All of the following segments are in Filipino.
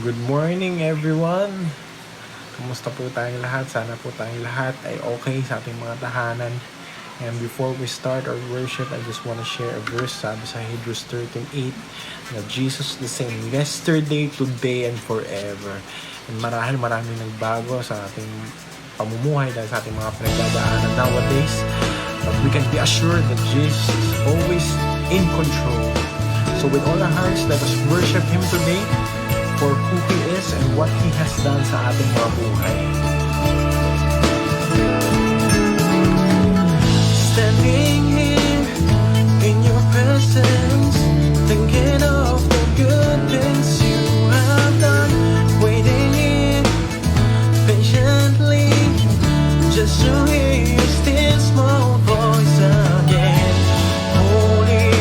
Good morning everyone! Kumusta po tayong lahat? Sana po tayong lahat ay okay sa ating mga tahanan. And before we start our worship, I just want to share a verse sabi sa Hebrews 13:8 na Jesus the same yesterday, today, and forever. And maraming nagbago sa ating pamumuhay dahil sa ating mga pinagdadaanan nowadays. But we can be assured that Jesus is always in control. So with all our hearts, let us worship Him today for who He is and what He has done sa ating mga buhay. Standing here in your presence, thinking of the good things you have done, waiting here patiently just to hear your still small voice again. Holy,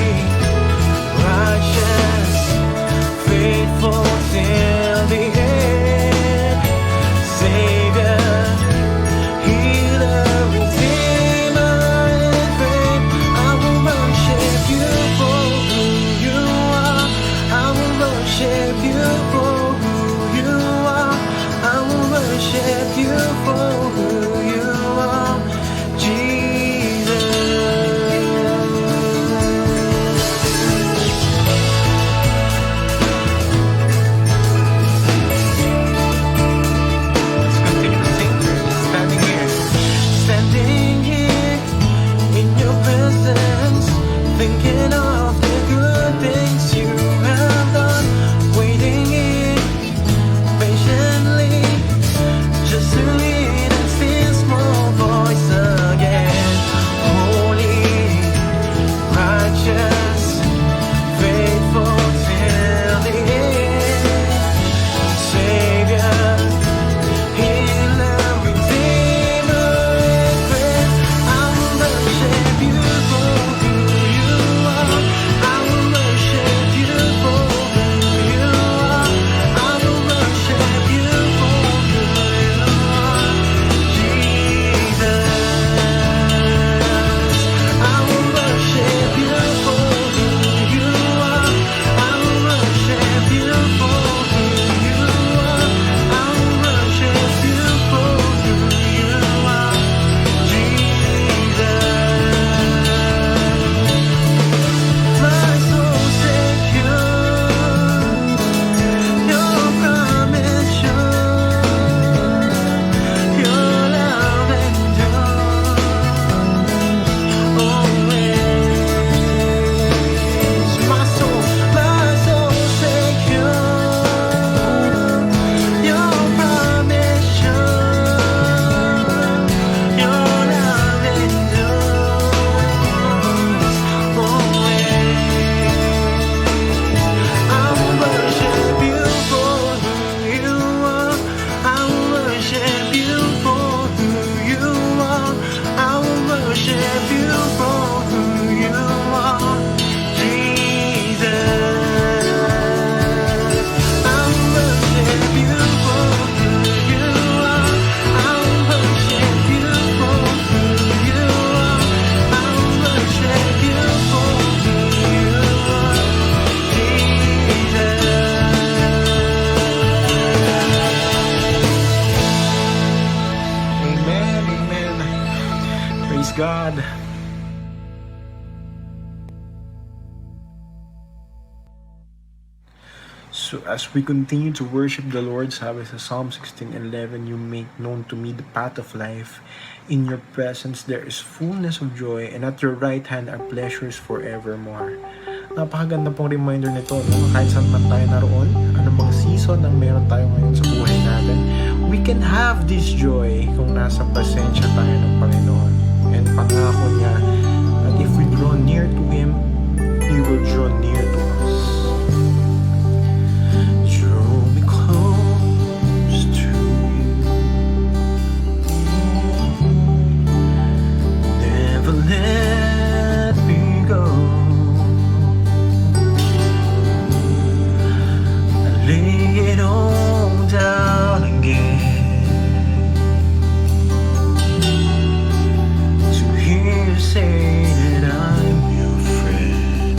righteous, faithful till the end, Savior, Healer, Redeemer, and friend. I will worship you for who you are. I will worship you for who you are. I will worship you for who you are, Jesus. Let's continue to sing. Standing here. Standing here in your presence, thinking of the good things you have done, waiting here patiently just to hear that still small voice again. Holy, righteous, faithful till the end, Savior, Healer, Redeemer, and friend. I will worship you for who you are. I will worship you for who you are. I will worship you for who you are, Jesus. I will worship you for who you are. I will worship you for who you are. I will worship you for who you are, Jesus. My soul secure, your promise sure, your love endures always. My soul secure, your promise sure, your love endures always. I will worship you for who you are. I will worship you for who you are. I will worship you for who you are, Jesus. I will worship you for who you are. I will worship you for who you are. I will worship you for who you are, Jesus. Amen, amen. Praise God. So as we continue to worship the Lord, sabi sa Psalm 16:11, you make known to me the path of life. In your presence there is fullness of joy, and at your right hand are pleasures forevermore. Napakaganda pong reminder nito, no? Kahit saan man tayo naroon, anong mga season ang meron tayo ngayon sa buhay natin, we can have this joy kung nasa presensya tayo ng Panginoon. And pangako niya that if we draw near to Him, He will draw near to us. Draw me close to you. Never let me go. I lay it all down again to hear you say that I'm your friend.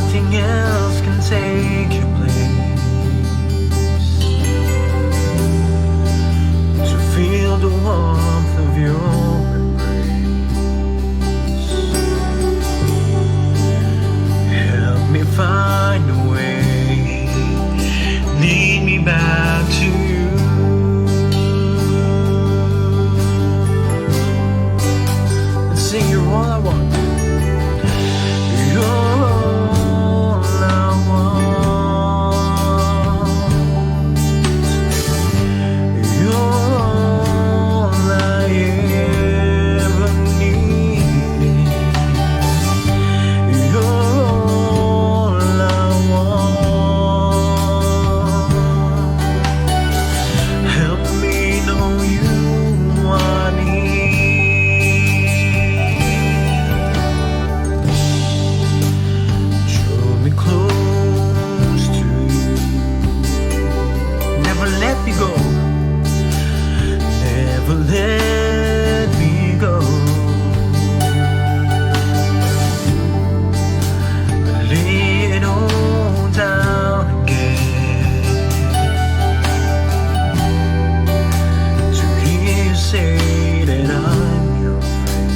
nothing else can take your place. To feel the warmth of your embrace. Help me find a way, lead me back to you. Let's sing, you're all I want. You're all I want. You're all I ever needed. You're all I want. Help me know you are near. Draw me close to you. Never let me go. Never let me go. Lay it all down again to hear you say that I'm your friend.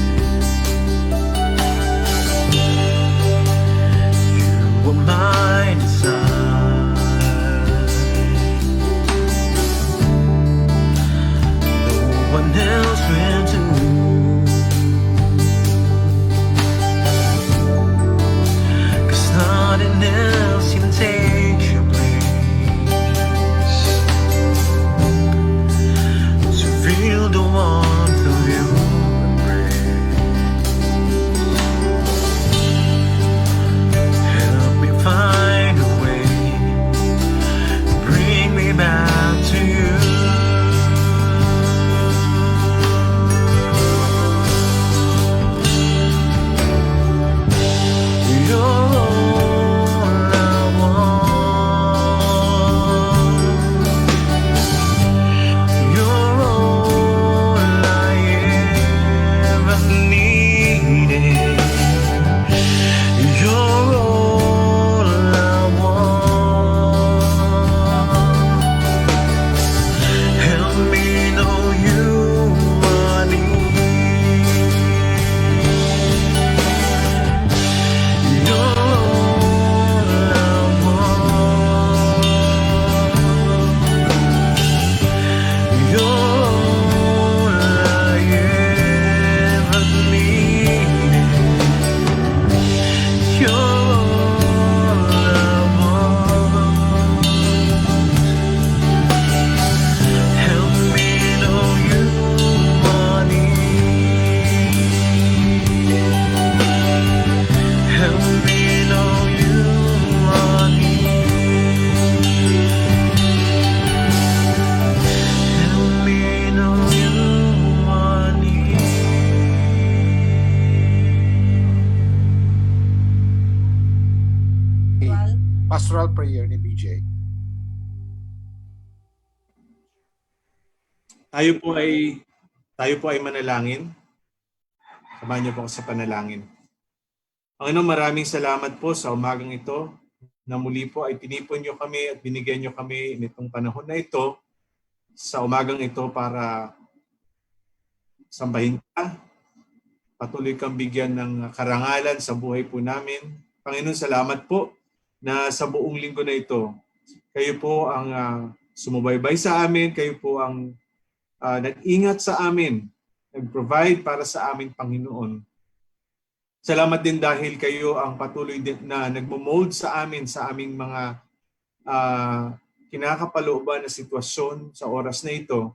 You were my design. No one else will do. 'Cause nothing else can take your place. To feel the warmth of your embrace. Help me find a way, bring me back to you. You're all I want. You're all I ever needed. You're all I want. Help me know you are near. You're all I want. You're all I ever needed. You're all I want. Help me know you are near. Help me know you are near. Help me know you are near. Pastoral prayer ni BJ. Tayo po ay manalangin. Samahan niyo po ako sa panalangin. Panginoon, maraming salamat po sa umagang ito na muli po ay tinipon niyo kami at binigyan niyo kami nitong panahon na ito sa umagang ito para sambahin ka. Patuloy kang bigyan ng karangalan sa buhay po namin. Panginoon, salamat po na sa buong linggo na ito, kayo po ang sumubaybay sa amin, kayo po ang nag-ingat sa amin, nag-provide para sa aming Panginoon. Salamat din dahil kayo ang patuloy din na nagmo-mold sa amin sa aming mga kinakapalooban na sitwasyon sa oras na ito.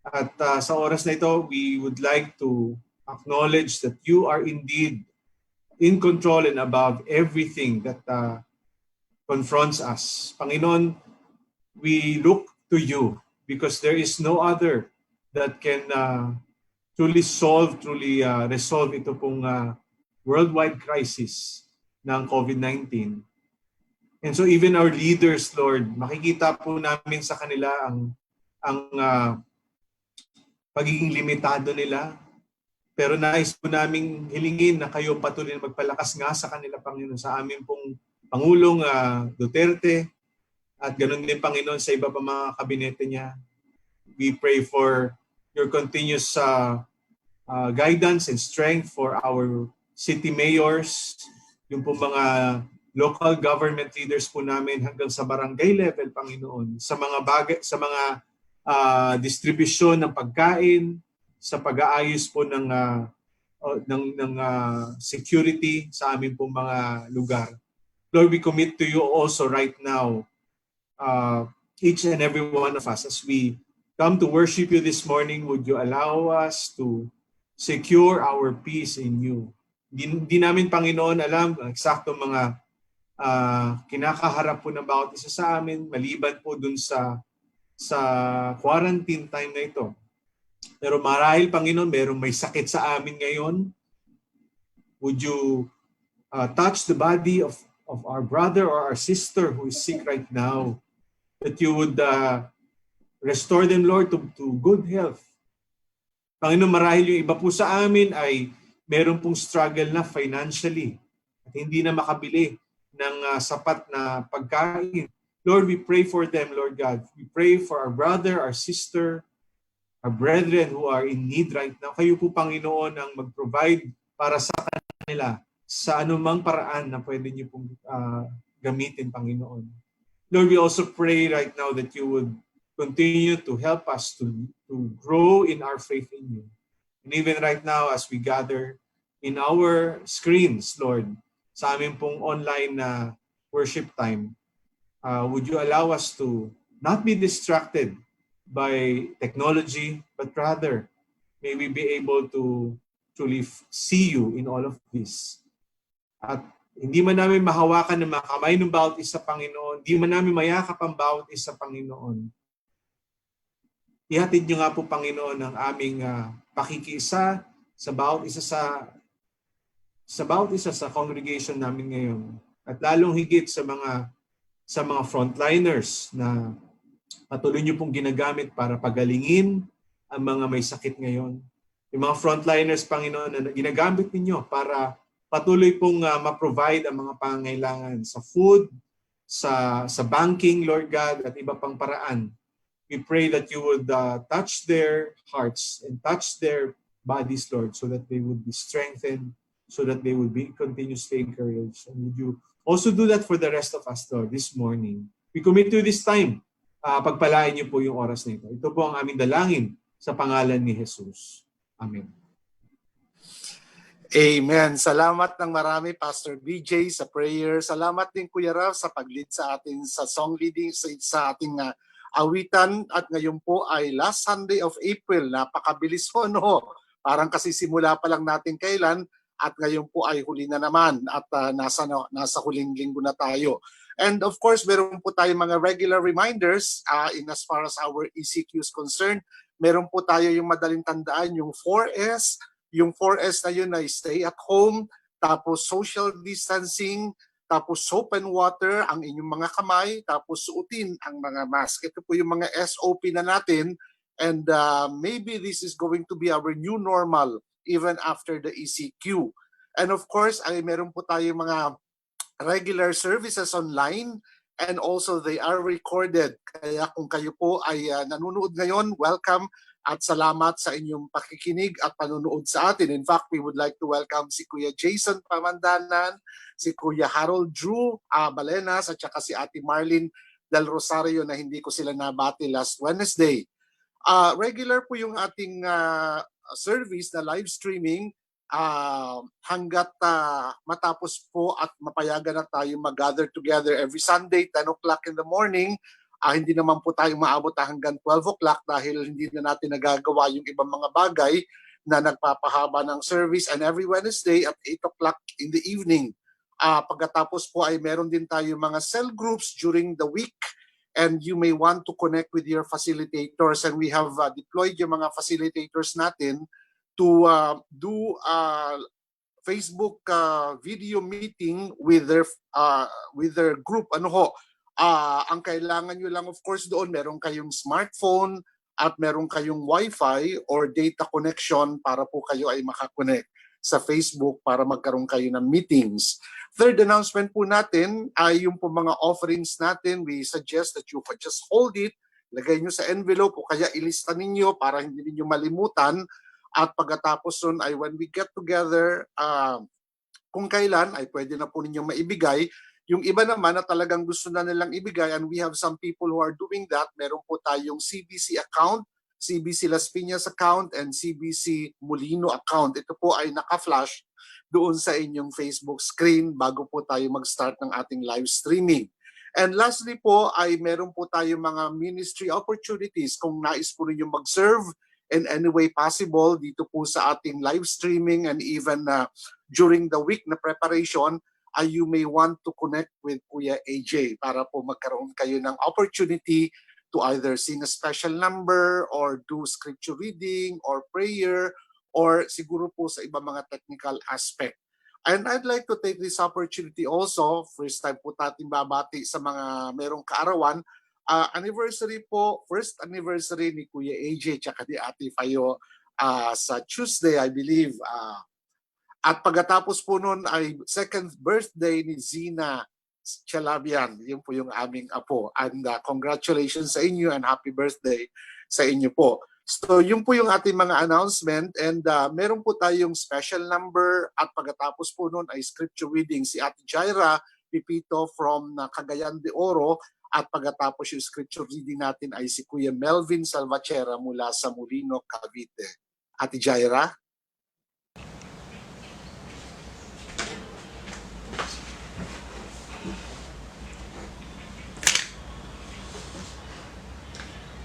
At sa oras na ito, we would like to acknowledge that you are indeed in control and above everything that confronts us. Panginoon, we look to you because there is no other that can truly resolve ito pong worldwide crisis ng COVID-19. And so even our leaders, Lord, makikita po namin sa kanila ang pagiging limitado nila, Pero nais po naming hilingin na kayo patuloy na magpalakas nga sa kanila, Panginoon, sa amin pong Pangulong Duterte, at ganun din, Panginoon, sa iba pa mga kabinete niya. We pray for your continuous guidance and strength for our city mayors, yung po mga local government leaders po namin hanggang sa barangay level, Panginoon, sa mga bagay, sa mga distribusyon ng pagkain, sa pag-aayos po ng security sa aming pong mga lugar. Lord, we commit to you also right now, each and every one of us, as we come to worship you this morning. Would you allow us to secure our peace in you? Di namin, Panginoon, alam ang eksaktong mga kinakaharap po ng bawat isa sa amin, maliban po dun sa quarantine time na ito. Pero marahil, Panginoon, merong may sakit sa amin ngayon. Would you touch the body of our brother or our sister who is sick right now? That you would restore them, Lord, to good health. Panginoon, marahil yung iba po sa amin ay meron pong struggle na financially at hindi na makabili ng sapat na pagkain. Lord, we pray for them, Lord God. We pray for our brother, our sister, our brethren who are in need right now. Kayo po, Panginoon, ang mag-provide para sa kanila sa anumang paraan na pwede niyo pong gamitin, Panginoon. Lord, we also pray right now that you would continue to help us to grow in our faith in you. And even right now, as we gather in our screens, Lord, sa aming pong online na worship time, would you allow us to not be distracted by technology, but rather may we be able to truly see you in all of this. At hindi man namin mahawakan ng mga kamay ng bawat isa, Panginoon, hindi man namin mayakap ang bawat isa, Panginoon. Ihatid niyo nga po, Panginoon, ang aming pakikiisa sa bawat isa sa congregation namin ngayon. At lalong higit sa mga frontliners na patuloy niyo pong ginagamit para pagalingin ang mga may sakit ngayon. Yung mga frontliners, Panginoon, na ginagamit ninyo para patuloy pong ma-provide ang mga pangangailangan sa food, sa banking, Lord God, at iba pang paraan. We pray that you would touch their hearts and touch their bodies, Lord, so that they would be strengthened, so that they would be continuously encouraged. And would you also do that for the rest of us, Lord, this morning. We commit to this time. Pagpalain niyo po yung oras na ito. Ito po ang aming dalangin sa pangalan ni Jesus. Amen. Amen. Salamat ng marami, Pastor BJ, sa prayer. Salamat din, Kuya Ralph, sa pag-lead sa atin sa song leading sa ating awitan. At ngayon po ay last Sunday of April. Napakabilis po, no? Parang kasi simula pa lang natin kailan at ngayon po ay huli na naman at nasa huling linggo na tayo. And of course, meron po tayong mga regular reminders in as far as our ECQ is concerned. Meron po tayo yung madaling tandaan, yung 4S. Yung 4S na yun ay stay at home, tapos social distancing, tapos soap and water ang inyong mga kamay, tapos suotin ang mga mask. Ito po yung mga SOP na natin, and maybe this is going to be our new normal even after the ECQ. And of course, ay meron po tayo mga regular services online, and also they are recorded. Kaya kung kayo po ay nanonood ngayon, welcome. At salamat sa inyong pakikinig at panunood sa atin. In fact, we would like to welcome si Kuya Jason Pamandanan, si Kuya Harold Drew Balenas, at saka si Ate Marlene Del Rosario na hindi ko sila nabati last Wednesday. Regular po yung ating service na live streaming hanggat matapos po at mapayagan na tayo mag-gather together every Sunday, 10 o'clock in the morning. Hindi naman po tayo maabot hanggang 12 o'clock dahil hindi na natin nagagawa yung ibang mga bagay na nagpapahaba ng service. And every Wednesday at 8 o'clock in the evening. Pagkatapos po ay meron din tayo mga cell groups during the week, and you may want to connect with your facilitators, and we have deployed yung mga facilitators natin to do Facebook video meeting with their group. Ang kailangan nyo lang, of course, doon meron kayong smartphone at meron kayong Wi-Fi or data connection para po kayo ay makakonect sa Facebook para magkaroon kayo ng meetings. Third announcement po natin ay yung po mga offerings natin. We suggest that you could just hold it, lagay nyo sa envelope o kaya ilista ninyo para hindi ninyo malimutan. At pagkatapos nun ay when we get together, kung kailan ay pwede na po ninyong maibigay. Yung iba naman na talagang gusto na nilang ibigay, and we have some people who are doing that, meron po tayong CBC account, CBC Las Piñas account, and CBC Molino account. Ito po ay naka-flash doon sa inyong Facebook screen bago po tayo mag-start ng ating live streaming. And lastly po ay meron po tayong mga ministry opportunities kung nais po ninyong mag-serve in any way possible dito po sa ating live streaming, and even during the week na preparation, you may want to connect with Kuya AJ para po magkaroon kayo ng opportunity to either sing a special number or do scripture reading or prayer or siguro po sa ibang mga technical aspect. And I'd like to take this opportunity also, first time po natin babati sa mga merong kaarawan, anniversary po, first anniversary ni Kuya AJ tsaka ni Ate Fayo sa Tuesday, I believe. At pagkatapos po nun ay second birthday ni Zina Chalabian. Yun po yung aming apo. And congratulations sa inyo and happy birthday sa inyo po. So yun po yung ating mga announcement, and meron po tayong special number, at pagkatapos po nun ay scripture reading si Ate Jaira Pipito from Cagayan de Oro, at pagkatapos yung scripture reading natin ay si Kuya Melvin Salvachera mula sa Molino, Cavite. Ate Jaira?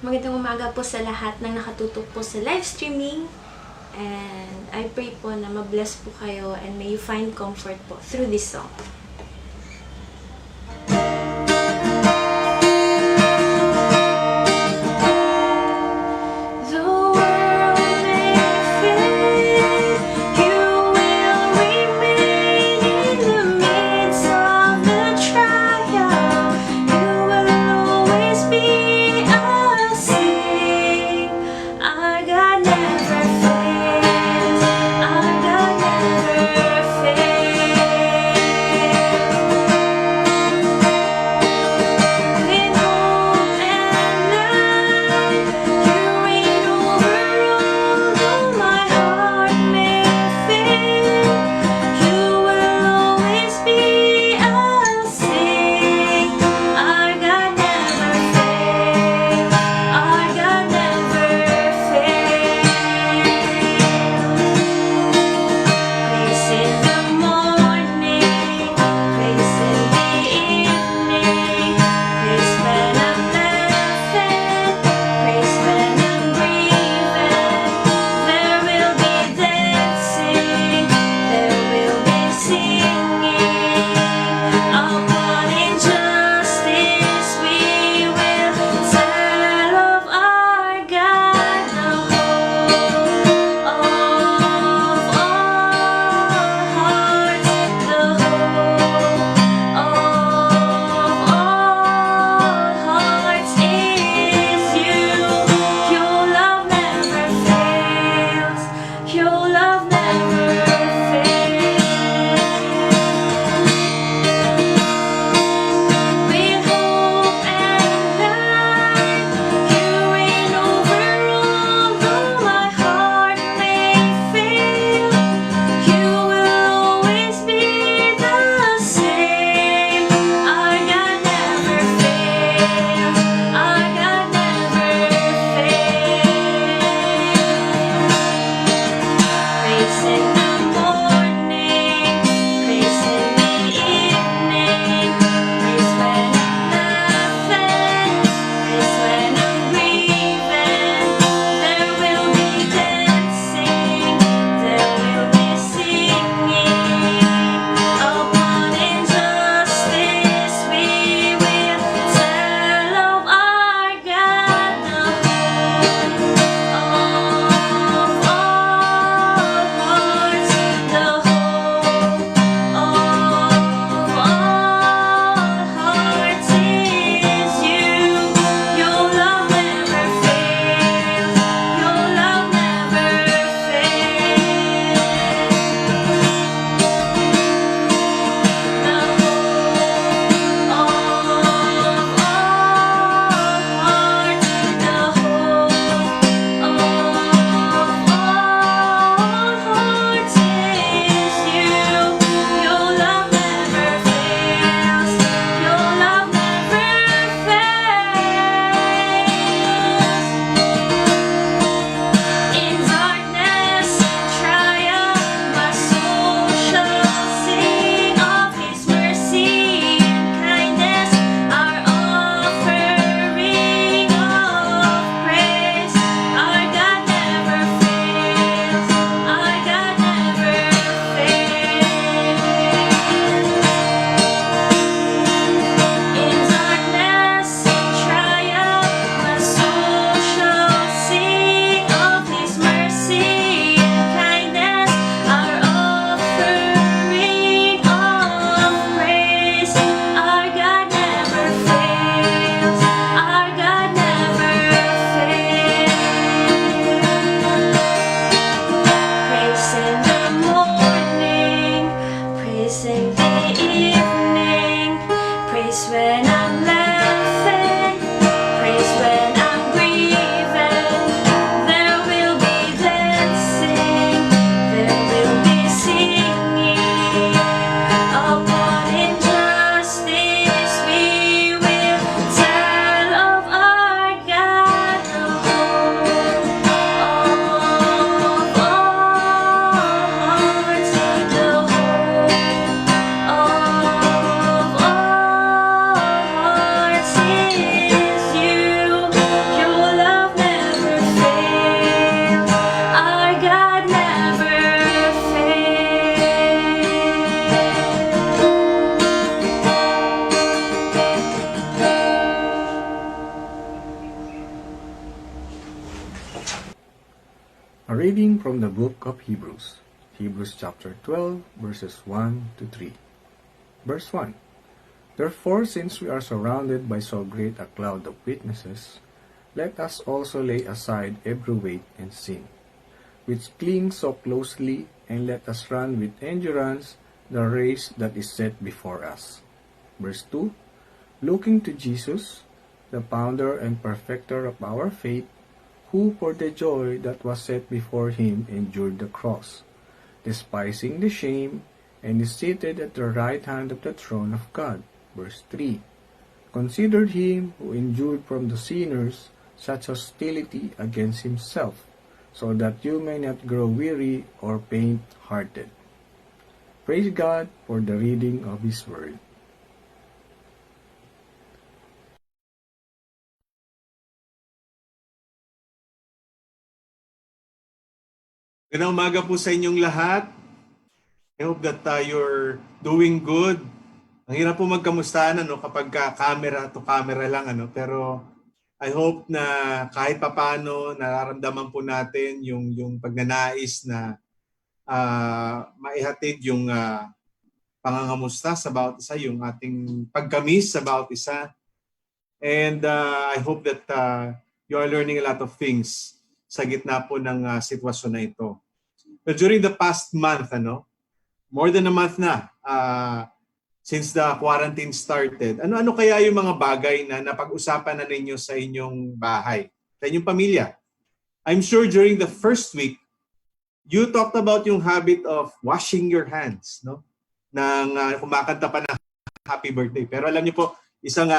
Magandang umaga po sa lahat ng nakatutok po sa live streaming. And I pray po na ma-bless po kayo and may you find comfort po through this song. The world may fade, you will remain in the midst of the trial. You will always be a sing. Our God never fails. Our God never fails. evening. Praise when I'm laughing. Praise when I'm grieving. There will be dancing. There will be singing. Upon injustice we will tell of our God, the hope of all hearts, the hope of all hearts is you. Your love never fails. Our God never fails. A reading from the book of Hebrews. Hebrews chapter 12, verses 1 to 3. Verse 1. Therefore, since we are surrounded by so great a cloud of witnesses, let us also lay aside every weight and sin, which clings so closely, and let us run with endurance the race that is set before us. Verse 2. Looking to Jesus, the founder and perfecter of our faith, who for the joy that was set before him endured the cross, despising the shame, and is seated at the right hand of the throne of God. Verse 3. Consider him who endured from the sinners such hostility against himself, so that you may not grow weary or faint-hearted. Praise God for the reading of His Word. Magandang umaga po sa inyong lahat. I hope that you're doing good. Ang hirap po magkamustahan kapag camera to camera lang pero I hope na kahit papaano nararamdaman po natin yung pagnanais na maihatid yung pangangamusta sa bawat isa, yung ating pagkamis sa bawat isa. And I hope that you are learning a lot of things sa gitna po ng sitwasyon na ito. But during the past month, more than a month na, since the quarantine started, ano kaya yung mga bagay na napag-usapan na ninyo sa inyong bahay, sa inyong pamilya? I'm sure during the first week, you talked about yung habit of washing your hands, nang kumakanta pa na happy birthday. Pero alam niyo po, isang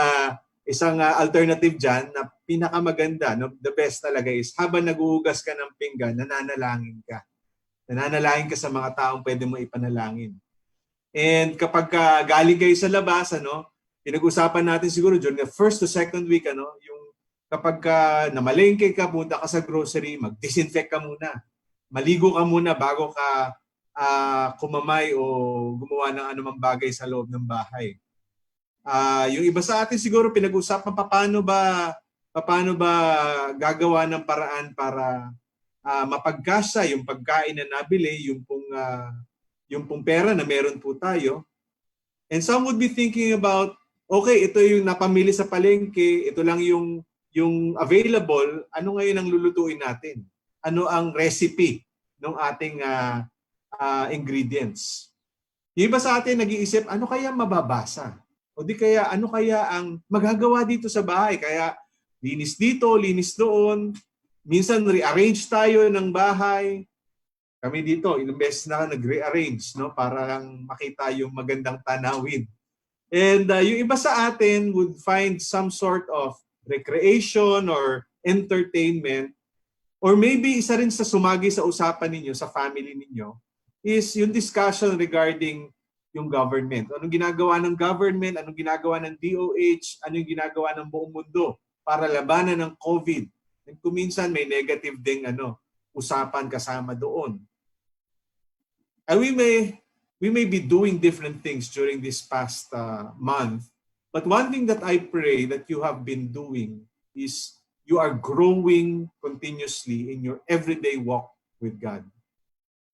alternative dyan na pinakamaganda, the best talaga is habang naguhugas ka ng pinggan, nananalangin ka. Nananalangin ka sa mga taong pwede mo ipanalangin. And kapag galing kayo sa labas, pinag-usapan natin siguro during the first to second week, yung kapag namalengke ka, punta ka sa grocery, mag-disinfect ka muna. Maligo ka muna bago ka kumamay o gumawa ng anumang bagay sa loob ng bahay. Yung iba sa atin siguro pinag-usapan paano ba gagawa ng paraan para mapagkasya yung pagkain na nabili, yung pong pera na meron po tayo. And some would be thinking about, okay, ito yung napamili sa palengke, ito lang yung available, ano ngayon ang lulutuin natin? Ano ang recipe ng ating ingredients? Yung iba sa atin nag-iisip, ano kaya mababasa? O di kaya, ano kaya ang magagawa dito sa bahay? Kaya linis dito, linis doon. Minsan rearrange tayo ng bahay. Kami dito, ilang beses na nag-rearrange para lang makita yung magandang tanawin. And yung iba sa atin would find some sort of recreation or entertainment, or maybe isa rin sa sumagi sa usapan ninyo, sa family ninyo, is yung discussion regarding yung government. Anong ginagawa ng government, anong ginagawa ng DOH, anong ginagawa ng buong mundo para labanan ng COVID. And kung minsan may negative ding usapan kasama doon. And we may be doing different things during this past month, but one thing that I pray that you have been doing is you are growing continuously in your everyday walk with God.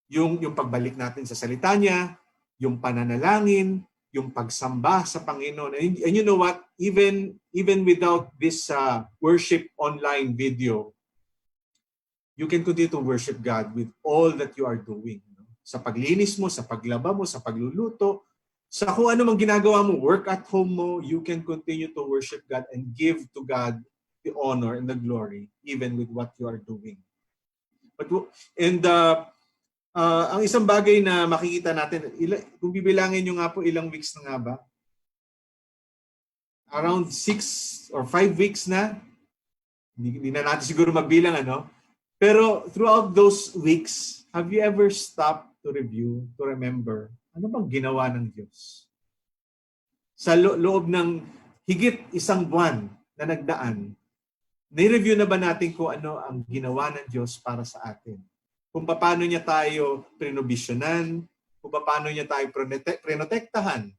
Yung pagbalik natin sa salita niya, yung pananalangin, yung pagsamba sa Panginoon. And you know what? Even without this worship online video, you can continue to worship God with all that you are doing. Sa paglinis mo, sa paglaba mo, sa pagluluto, Sa kung ano mang ginagawa mo, work at home mo, you can continue to worship God and give to God the honor and the glory even with what you are doing. And ang isang bagay na makikita natin, kung bibilangin nyo nga po ilang weeks na nga ba? Around 6 or 5 weeks na. Hindi na natin siguro magbilang, ano? Pero throughout those weeks, have you ever stopped to review, to remember, ano bang ginawa ng Diyos? Sa loob ng higit isang buwan na nagdaan, nai-review na ba natin kung ano ang ginawa ng Diyos para sa atin? Kung paano niya tayo prinobisyonan, kung paano niya tayo prinotektahan,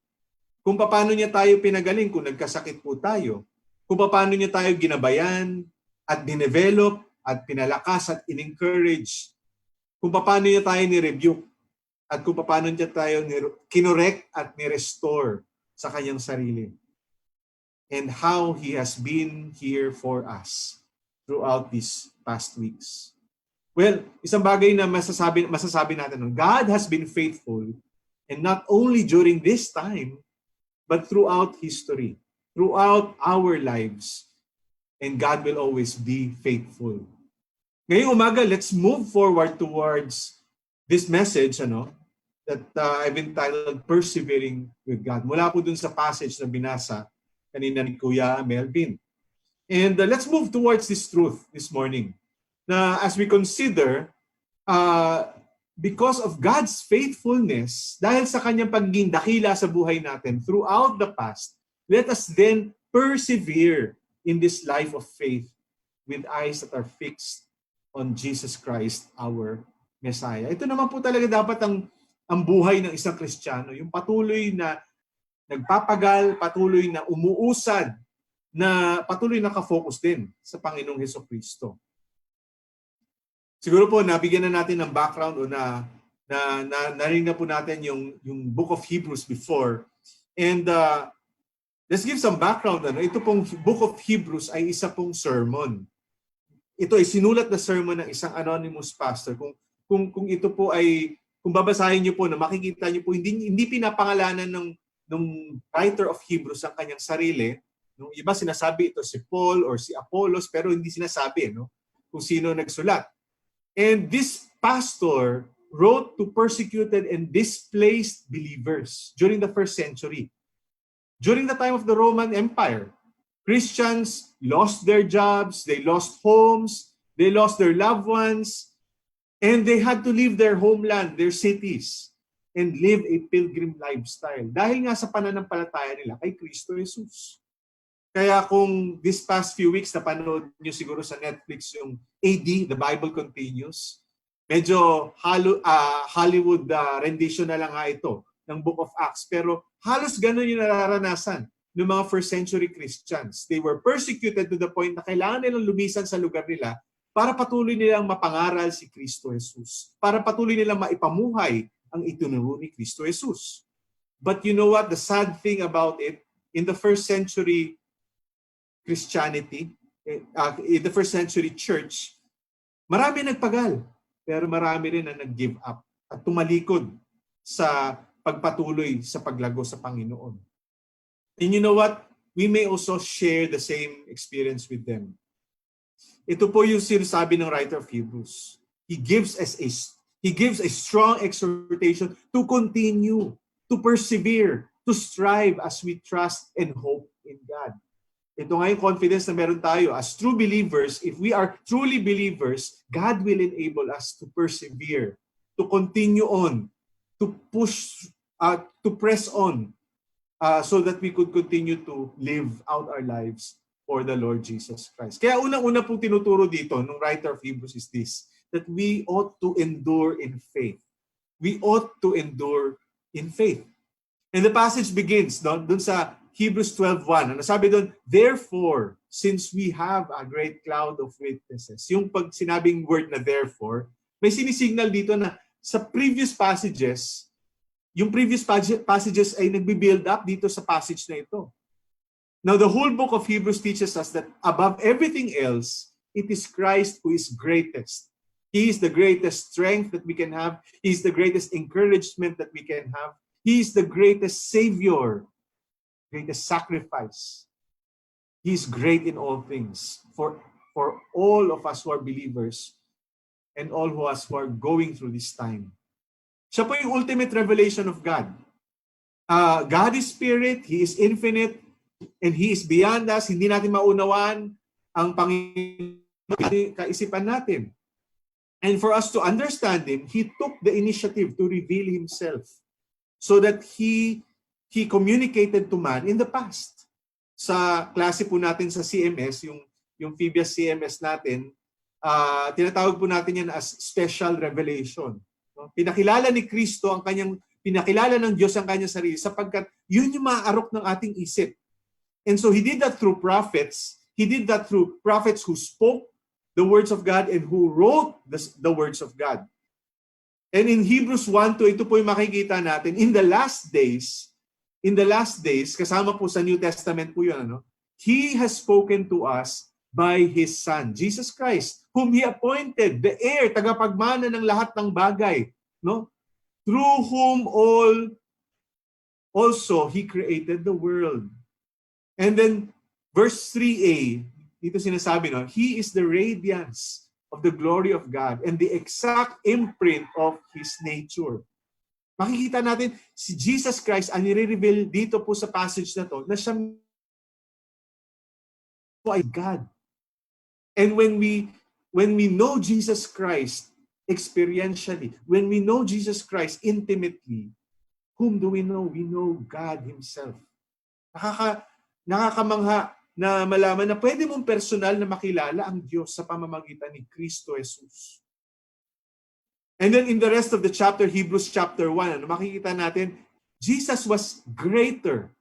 kung paano niya tayo pinagaling kung nagkasakit po tayo, kung paano niya tayo ginabayan at dinevelop at pinalakas at in-encourage, kung paano niya tayo ni-rebuke at kung paano niya tayo kinorek at ni-restore sa kanyang sarili. And how He has been here for us throughout these past weeks. Well, isang bagay na masasabi natin, God has been faithful, and not only during this time, but throughout history, throughout our lives. And God will always be faithful. Ngayong umaga, let's move forward towards this message that I've entitled Persevering with God. Mula po dun sa passage na binasa kanina ni Kuya Melvin. And let's move towards this truth this morning. Na as we consider, because of God's faithfulness, dahil sa kanyang pagiging dakila sa buhay natin throughout the past, let us then persevere in this life of faith with eyes that are fixed on Jesus Christ, our Messiah. Ito naman po talaga dapat ang buhay ng isang Kristiyano, yung patuloy na nagpapagal, patuloy na umuusad, na patuloy nakafocus din sa Panginoong Hesukristo. Siguro po nabigyan na natin ng background o narinig na po natin yung Book of Hebrews before. And let's give some background. Ito pong Book of Hebrews ay isa pong sermon. Ito ay sinulat na sermon ng isang anonymous pastor. Kung ito po ay, kung babasahin niyo po na makikita niyo po, hindi pinapangalanan ng writer of Hebrews ang kanyang sarili. Nung iba sinasabi ito si Paul or si Apollos, pero hindi sinasabi kung sino nagsulat. And this pastor wrote to persecuted and displaced believers during the first century. During the time of the Roman Empire, Christians lost their jobs, they lost homes, they lost their loved ones, and they had to leave their homeland, their cities, and live a pilgrim lifestyle. Dahil nga sa pananampalataya nila kay Kristo Jesus. Kaya kung this past few weeks napanood nyo siguro sa Netflix yung AD, The Bible Continues, medyo Hollywood rendition na lang nga ito ng Book of Acts. Pero halos ganun yung nararanasan ng mga first century Christians. They were persecuted to the point na kailangan nilang lumisan sa lugar nila para patuloy nilang mapangaral si Kristo Jesus. Para patuloy nilang maipamuhay ang itinuro ni Kristo Jesus. But you know what? The sad thing about it, in the first century Christianity, in the first century church, marami nagpagal, pero marami rin na nag-give up at tumalikod sa pagpatuloy sa paglago sa Panginoon. And you know what? We may also share the same experience with them. Ito po yung sinasabi ng writer of Hebrews. He gives a strong exhortation to continue, to persevere, to strive as we trust and hope in God. Ito nga yung confidence na meron tayo. As true believers, if we are truly believers, God will enable us to persevere, to continue on, to push, to press on, so that we could continue to live out our lives for the Lord Jesus Christ. Kaya unang-una pong tinuturo dito ng writer of Hebrews is this, that we ought to endure in faith. We ought to endure in faith. And the passage begins dun sa Hebrews 12:1. Ano sabi doon? Therefore, since we have a great cloud of witnesses. Yung pag sinabing word na therefore, may sinisignal dito na sa previous passages, yung previous passages ay nagbi-build up dito sa passage na ito. Now, the whole book of Hebrews teaches us that above everything else, it is Christ who is greatest. He is the greatest strength that we can have. He is the greatest encouragement that we can have. He is the greatest Savior, greatest sacrifice. He is great in all things for all of us who are believers and all of us who are going through this time. Siya po yung ultimate revelation of God. God is Spirit, He is infinite, and He is beyond us. Hindi natin maunawaan ang Panginoon kaisipan natin. And for us to understand Him, He took the initiative to reveal Himself so that He communicated to man in the past. Sa klase po natin sa CMS, yung Phoebus CMS natin, tinatawag po natin yan as special revelation. No? Pinakilala ni Kristo ang kanyang, pinakilala ng Diyos ang kanyang sarili sapagkat yun yung maaarok ng ating isip. And so He did that through prophets. He did that through prophets who spoke the words of God and who wrote the words of God. And in Hebrews 1:2, ito po yung makikita natin, in the last days, kasama po sa New Testament po yun, He has spoken to us by His Son, Jesus Christ, whom He appointed, the heir, tagapagmana ng lahat ng bagay, no? Through whom also He created the world. And then, verse 3a, dito sinasabi, He is the radiance of the glory of God and the exact imprint of His nature. Makikita natin, si Jesus Christ ang nire-reveal dito po sa passage na to, na siya po ay God. And when we know Jesus Christ experientially, when we know Jesus Christ intimately, whom do we know? We know God Himself. Nakakamangha na malaman na pwede mong personal na makilala ang Diyos sa pamamagitan ni Kristo Jesus. And then in the rest of the chapter, Hebrews chapter 1, makikita natin, Jesus was greater.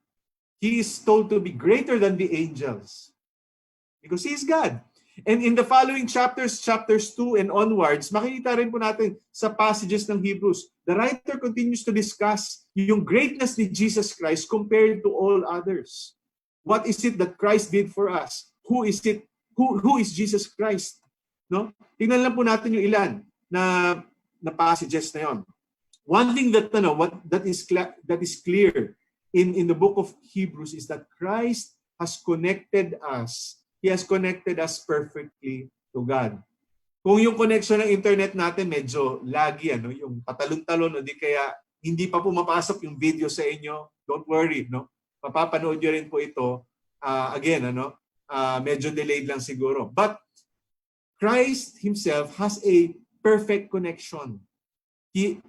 He is told to be greater than the angels. Because He is God. And in the following chapters 2 and onwards, makikita rin po natin sa passages ng Hebrews, the writer continues to discuss yung greatness ni Jesus Christ compared to all others. What is it that Christ did for us? Who is it? Who is Jesus Christ? No? Tingnan lang po natin yung ilan na passages na yon. One thing that is clear in the book of Hebrews is that Christ has connected us. He has connected us perfectly to God. Kung yung connection ng internet natin medyo laggy, yung patalon-talon, o di kaya hindi pa pumapasok yung video sa inyo, don't worry, mapapanood nyo rin po ito again, medyo delayed lang siguro. But Christ Himself has a perfect connection. He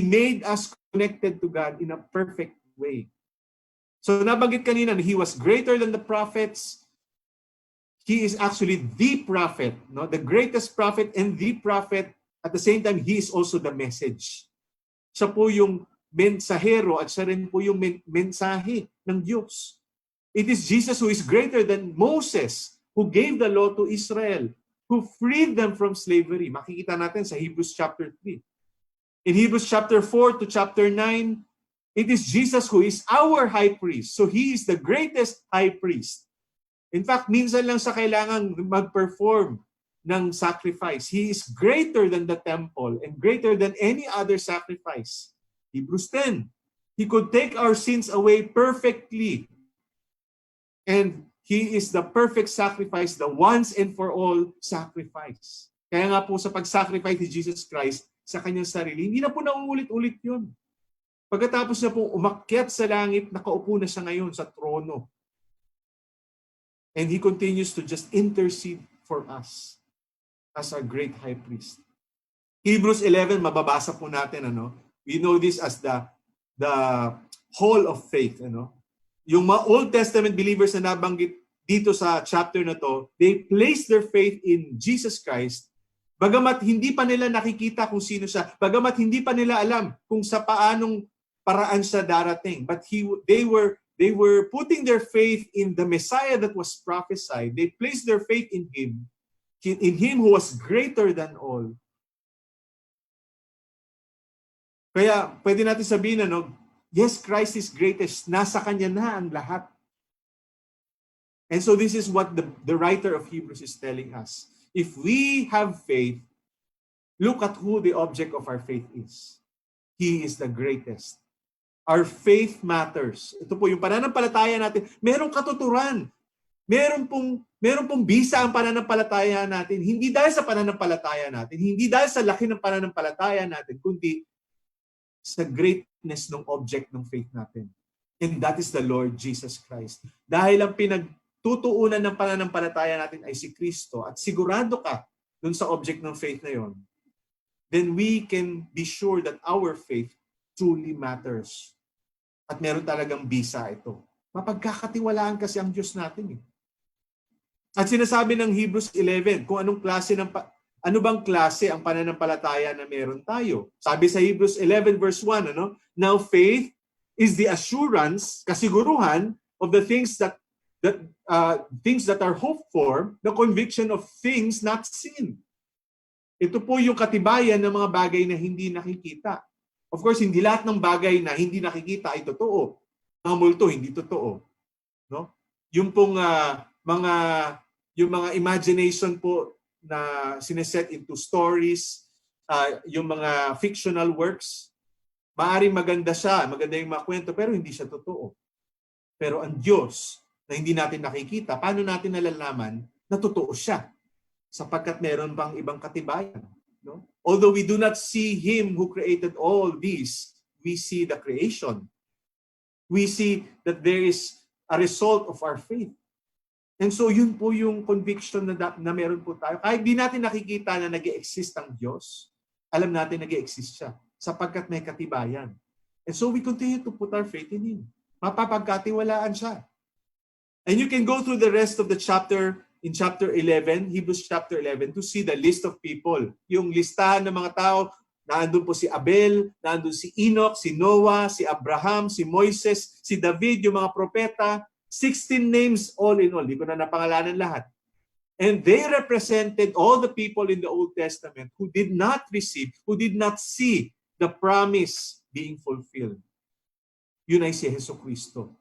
made us connected to God in a perfect way. So nabanggit kanina, He was greater than the prophets. He is actually the prophet, the greatest prophet and the prophet. At the same time, He is also the message. Siya po yung mensahero at siya rin po yung mensahe ng Diyos. It is Jesus who is greater than Moses, who gave the law to Israel, who freed them from slavery. Makikita natin sa Hebrews chapter 3. In Hebrews chapter 4 to chapter 9, it is Jesus who is our high priest. So He is the greatest high priest. In fact, minsan lang sa kailangan mag-perform ng sacrifice. He is greater than the temple and greater than any other sacrifice. Hebrews 10, He could take our sins away perfectly. And He is the perfect sacrifice, the once and for all sacrifice. Kaya nga po sa pag-sacrifice ni Jesus Christ sa kanyang sarili, hindi na po nauulit-ulit yun. Pagkatapos na po umakyat sa langit, nakaupo na siya ngayon sa trono. And He continues to just intercede for us as our great high priest. Hebrews 11, mababasa po natin, we know this as the hall of faith, Yung mga Old Testament believers na nabanggit dito sa chapter na to, they place their faith in Jesus Christ, bagamat hindi pa nila nakikita kung sino siya, bagamat hindi pa nila alam kung sa paanong paraan siya darating. But they were putting their faith in the Messiah that was prophesied. They placed their faith in Him who was greater than all. Kaya pwede natin sabihin, yes, Christ is greatest. Nasa Kanya na ang lahat. And so this is what the writer of Hebrews is telling us. If we have faith, look at who the object of our faith is. He is the greatest. Our faith matters. Ito po yung pananampalataya natin. Merong katuturan. Meron pong bisa ang pananampalataya natin. Hindi dahil sa pananampalataya natin, hindi dahil sa laki ng pananampalataya natin, kundi sa greatness ng object ng faith natin. And that is the Lord Jesus Christ. Dahil ang pinagtutuunan ng pananampalataya natin ay si Kristo at sigurado ka dun sa object ng faith na yon, then we can be sure that our faith truly matters. At meron talagang bisa ito. Mapagkakatiwalaan kasi ang Diyos natin. At sinasabi ng Hebrews 11 kung ano bang klase ang pananampalataya na meron tayo. Sabi sa Hebrews 11 verse 1, Now faith is the assurance, kasiguruhan of the things that are hoped for, the conviction of things not seen. Ito po yung katibayan ng mga bagay na hindi nakikita. Of course, hindi lahat ng bagay na hindi nakikita ay totoo. Mga multo, hindi totoo. No? Yung pong mga imagination po na sineset into stories, yung mga fictional works, maaaring maganda siya, maganda yung mga kwento, pero hindi siya totoo. Pero ang Diyos, na hindi natin nakikita, paano natin nalalaman na totoo siya? Sapagkat meron bang ibang katibayan. No? Although we do not see Him who created all these, we see the creation. We see that there is a result of our faith. And so yun po yung conviction na meron po tayo. Kahit di natin nakikita na nag-i-exist ang Diyos, alam natin nag-i-exist siya sapagkat may katibayan. And so we continue to put our faith in Him. Mapapagkatiwalaan siya. And you can go through the rest of the chapter in chapter 11, Hebrews chapter 11, to see the list of people. Yung listahan ng mga tao, naandun po si Abel, naandun si Enoch, si Noah, si Abraham, si Moises, si David, yung mga propeta, 16 names all in all. Di ko na napangalanan lahat. And they represented all the people in the Old Testament who did not receive, who did not see the promise being fulfilled. Yun ay si Jesucristo.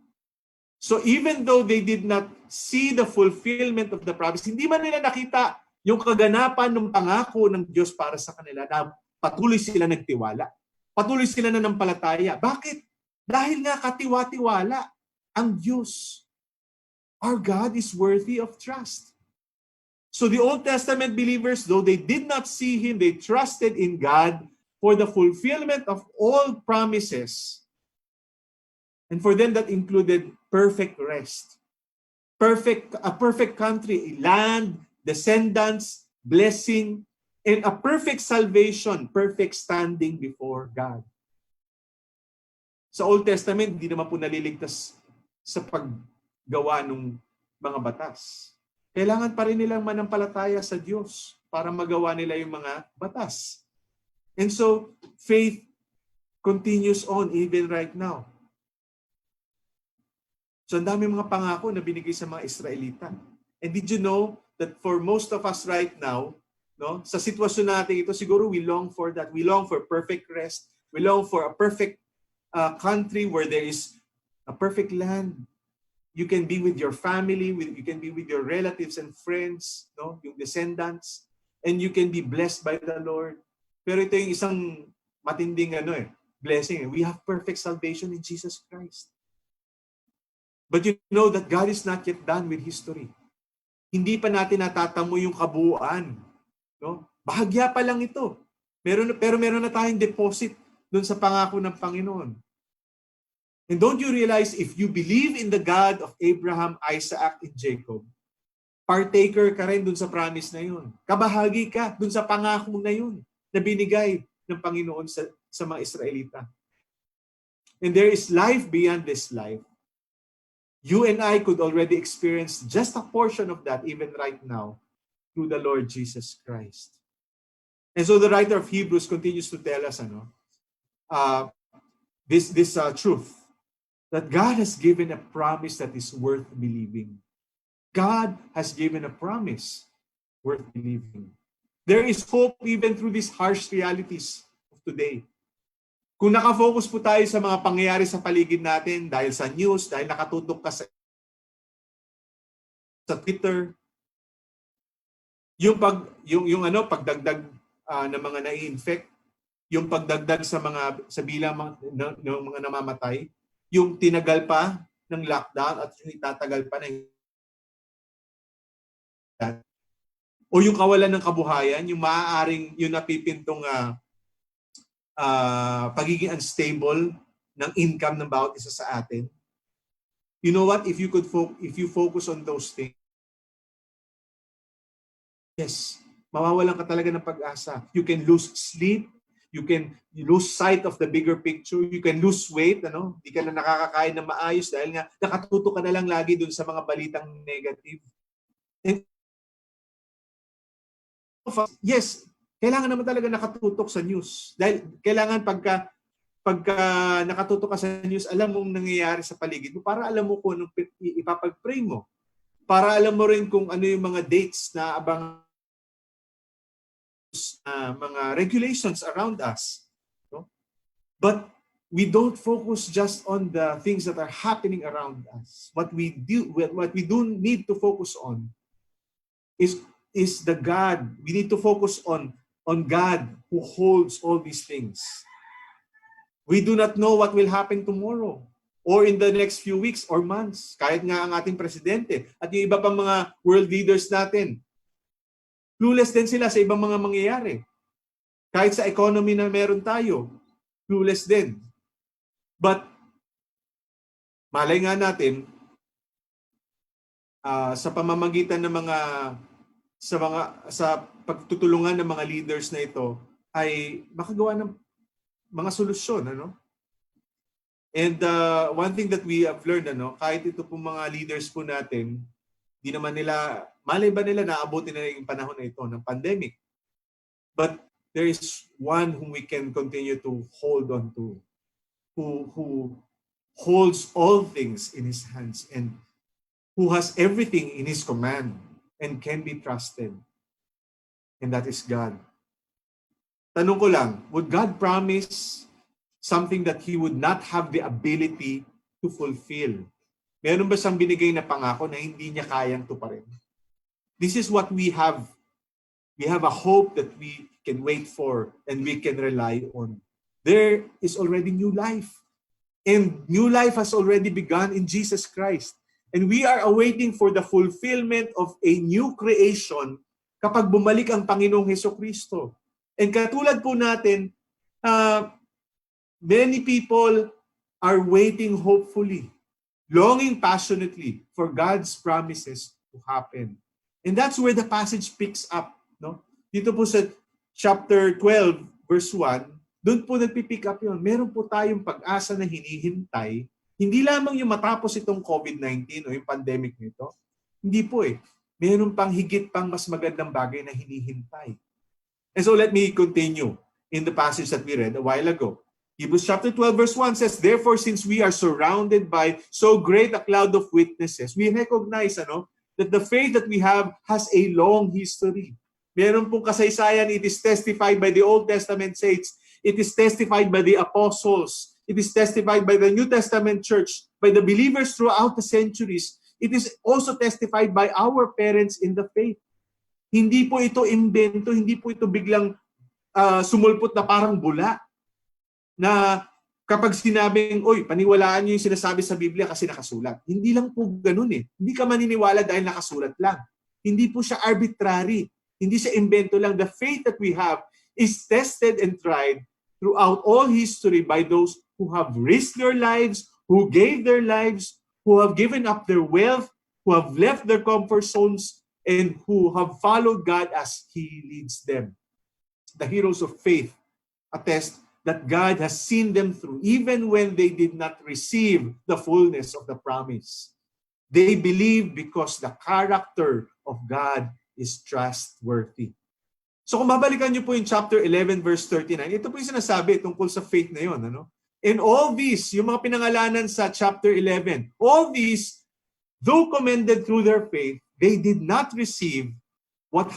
So even though they did not see the fulfillment of the promise, hindi man nila nakita yung kaganapan ng pangako ng Diyos para sa kanila na patuloy sila nagtiwala. Patuloy sila nanampalataya. Bakit? Dahil nga katiwa-tiwala ang Diyos. Our God is worthy of trust. So the Old Testament believers, though they did not see Him, they trusted in God for the fulfillment of all promises. And for them that included perfect rest. A perfect country, land, descendants, blessing, and a perfect salvation, perfect standing before God. Sa Old Testament, hindi naman po naliligtas sa paggawa ng mga batas. Kailangan pa rin nilang manampalataya sa Diyos para magawa nila yung mga batas. And so, faith continues on even right now. So, ang dami mga pangako na binigay sa mga Israelita. And did you know that for most of us right now, no, sa sitwasyon natin ito, siguro we long for that. We long for perfect rest. We long for a perfect country where there is a perfect land. You can be with your family, you can be with your relatives and friends, no, yung descendants, and you can be blessed by the Lord. Pero ito yung isang matinding blessing. We have perfect salvation in Jesus Christ. But you know that God is not yet done with history. Hindi pa natin natatamo yung kabuuan. No? Bahagya pa lang ito. Pero meron na tayong deposit dun sa pangako ng Panginoon. And don't you realize if you believe in the God of Abraham, Isaac, and Jacob, partaker ka rin dun sa promise na yun. Kabahagi ka dun sa pangako na yun na binigay ng Panginoon sa mga Israelita. And there is life beyond this life. You and I could already experience just a portion of that even right now through the Lord Jesus Christ. And so the writer of Hebrews continues to tell us this truth, that God has given a promise that is worth believing. God has given a promise worth believing. There is hope even through these harsh realities of today. Kung nakafocus po tayo sa mga pangyayari sa paligid natin dahil sa news, dahil nakatutok ka sa Twitter, yung pagdagdag ng mga nai-infect, yung pagdagdag sa bilang ng mga namamatay, yung tinagal pa ng lockdown at yung itatagal pa ng o yung kawalan ng kabuhayan, yung maaaring yung napipintong pagiging unstable ng income ng bawat isa sa atin. You know what? If you focus on those things, yes, mawawalan ka talaga ng pag-asa. You can lose sleep. You can lose sight of the bigger picture. You can lose weight. Di ka na nakakakain na maayos dahil nga nakatuto ka na lang lagi dun sa mga balitang negative. And yes, kailangan naman talaga nakatutok sa news. Dahil kailangan pagka nakatutok ka sa news, alam mong nangyayari sa paligid mo para alam mo kung anong ipapag-pray mo. Para alam mo rin kung ano yung mga dates na mga regulations around us. No? But we don't focus just on the things that are happening around us. What we do need to focus on is the God. We need to focus on God who holds all these things. We do not know what will happen tomorrow or in the next few weeks or months. Kahit nga ang ating presidente at yung iba pang mga world leaders natin, clueless din sila sa ibang mga mangyayari. Kahit sa economy na meron tayo, clueless din. But malay nga natin sa pamamagitan ng sa pagtutulungan ng mga leaders na ito ay makagawa ng mga solusyon, And one thing that we have learned, kahit ito pong mga leaders po natin, di naman nila, malay ba nila naabutin na yung panahon na ito ng pandemic. But there is one whom we can continue to hold on to, who holds all things in His hands and who has everything in His command and can be trusted. And that is God. Tanong ko lang, would God promise something that He would not have the ability to fulfill? Meron ba siyang binigay na pangako na hindi niya kayang tuparin? This is what we have. We have a hope that we can wait for and we can rely on. There is already new life. And new life has already begun in Jesus Christ. And we are awaiting for the fulfillment of a new creation kapag bumalik ang Panginoong Hesukristo. And katulad po natin, many people are waiting hopefully, longing passionately for God's promises to happen. And that's where the passage picks up. Dito po sa chapter 12, verse 1, doon po nagpipick up yun. Meron po tayong pag-asa na hinihintay. Hindi lamang yung matapos itong COVID-19 o yung pandemic nito. Hindi po eh. Meron pang higit pang mas magandang bagay na hinihintay. And so let me continue in the passage that we read a while ago. Hebrews chapter 12 verse 1 says, "Therefore, since we are surrounded by so great a cloud of witnesses," we recognize that the faith that we have has a long history. Meron pong kasaysayan, it is testified by the Old Testament saints, it is testified by the apostles, it is testified by the New Testament church, by the believers throughout the centuries. It is also testified by our parents in the faith. Hindi po ito imbento, hindi po ito biglang sumulpot na parang bula. Na kapag sinabing, oy, paniwalaan niyo yung sinasabi sa Biblia kasi nakasulat. Hindi lang po ganun eh. Hindi ka maniniwala dahil nakasulat lang. Hindi po siya arbitrary. Hindi siya imbento lang. The faith that we have is tested and tried throughout all history by those who have risked their lives, who gave their lives, who have given up their wealth, who have left their comfort zones, and who have followed God as He leads them. The heroes of faith attest that God has seen them through even when they did not receive the fullness of the promise. They believe because the character of God is trustworthy. So kung babalikan niyo po yung chapter 11 verse 39, ito po yung sinasabi tungkol sa faith na yun. And all these, yung mga pinangalanan sa chapter 11, all these, though commended through their faith, they did not receive what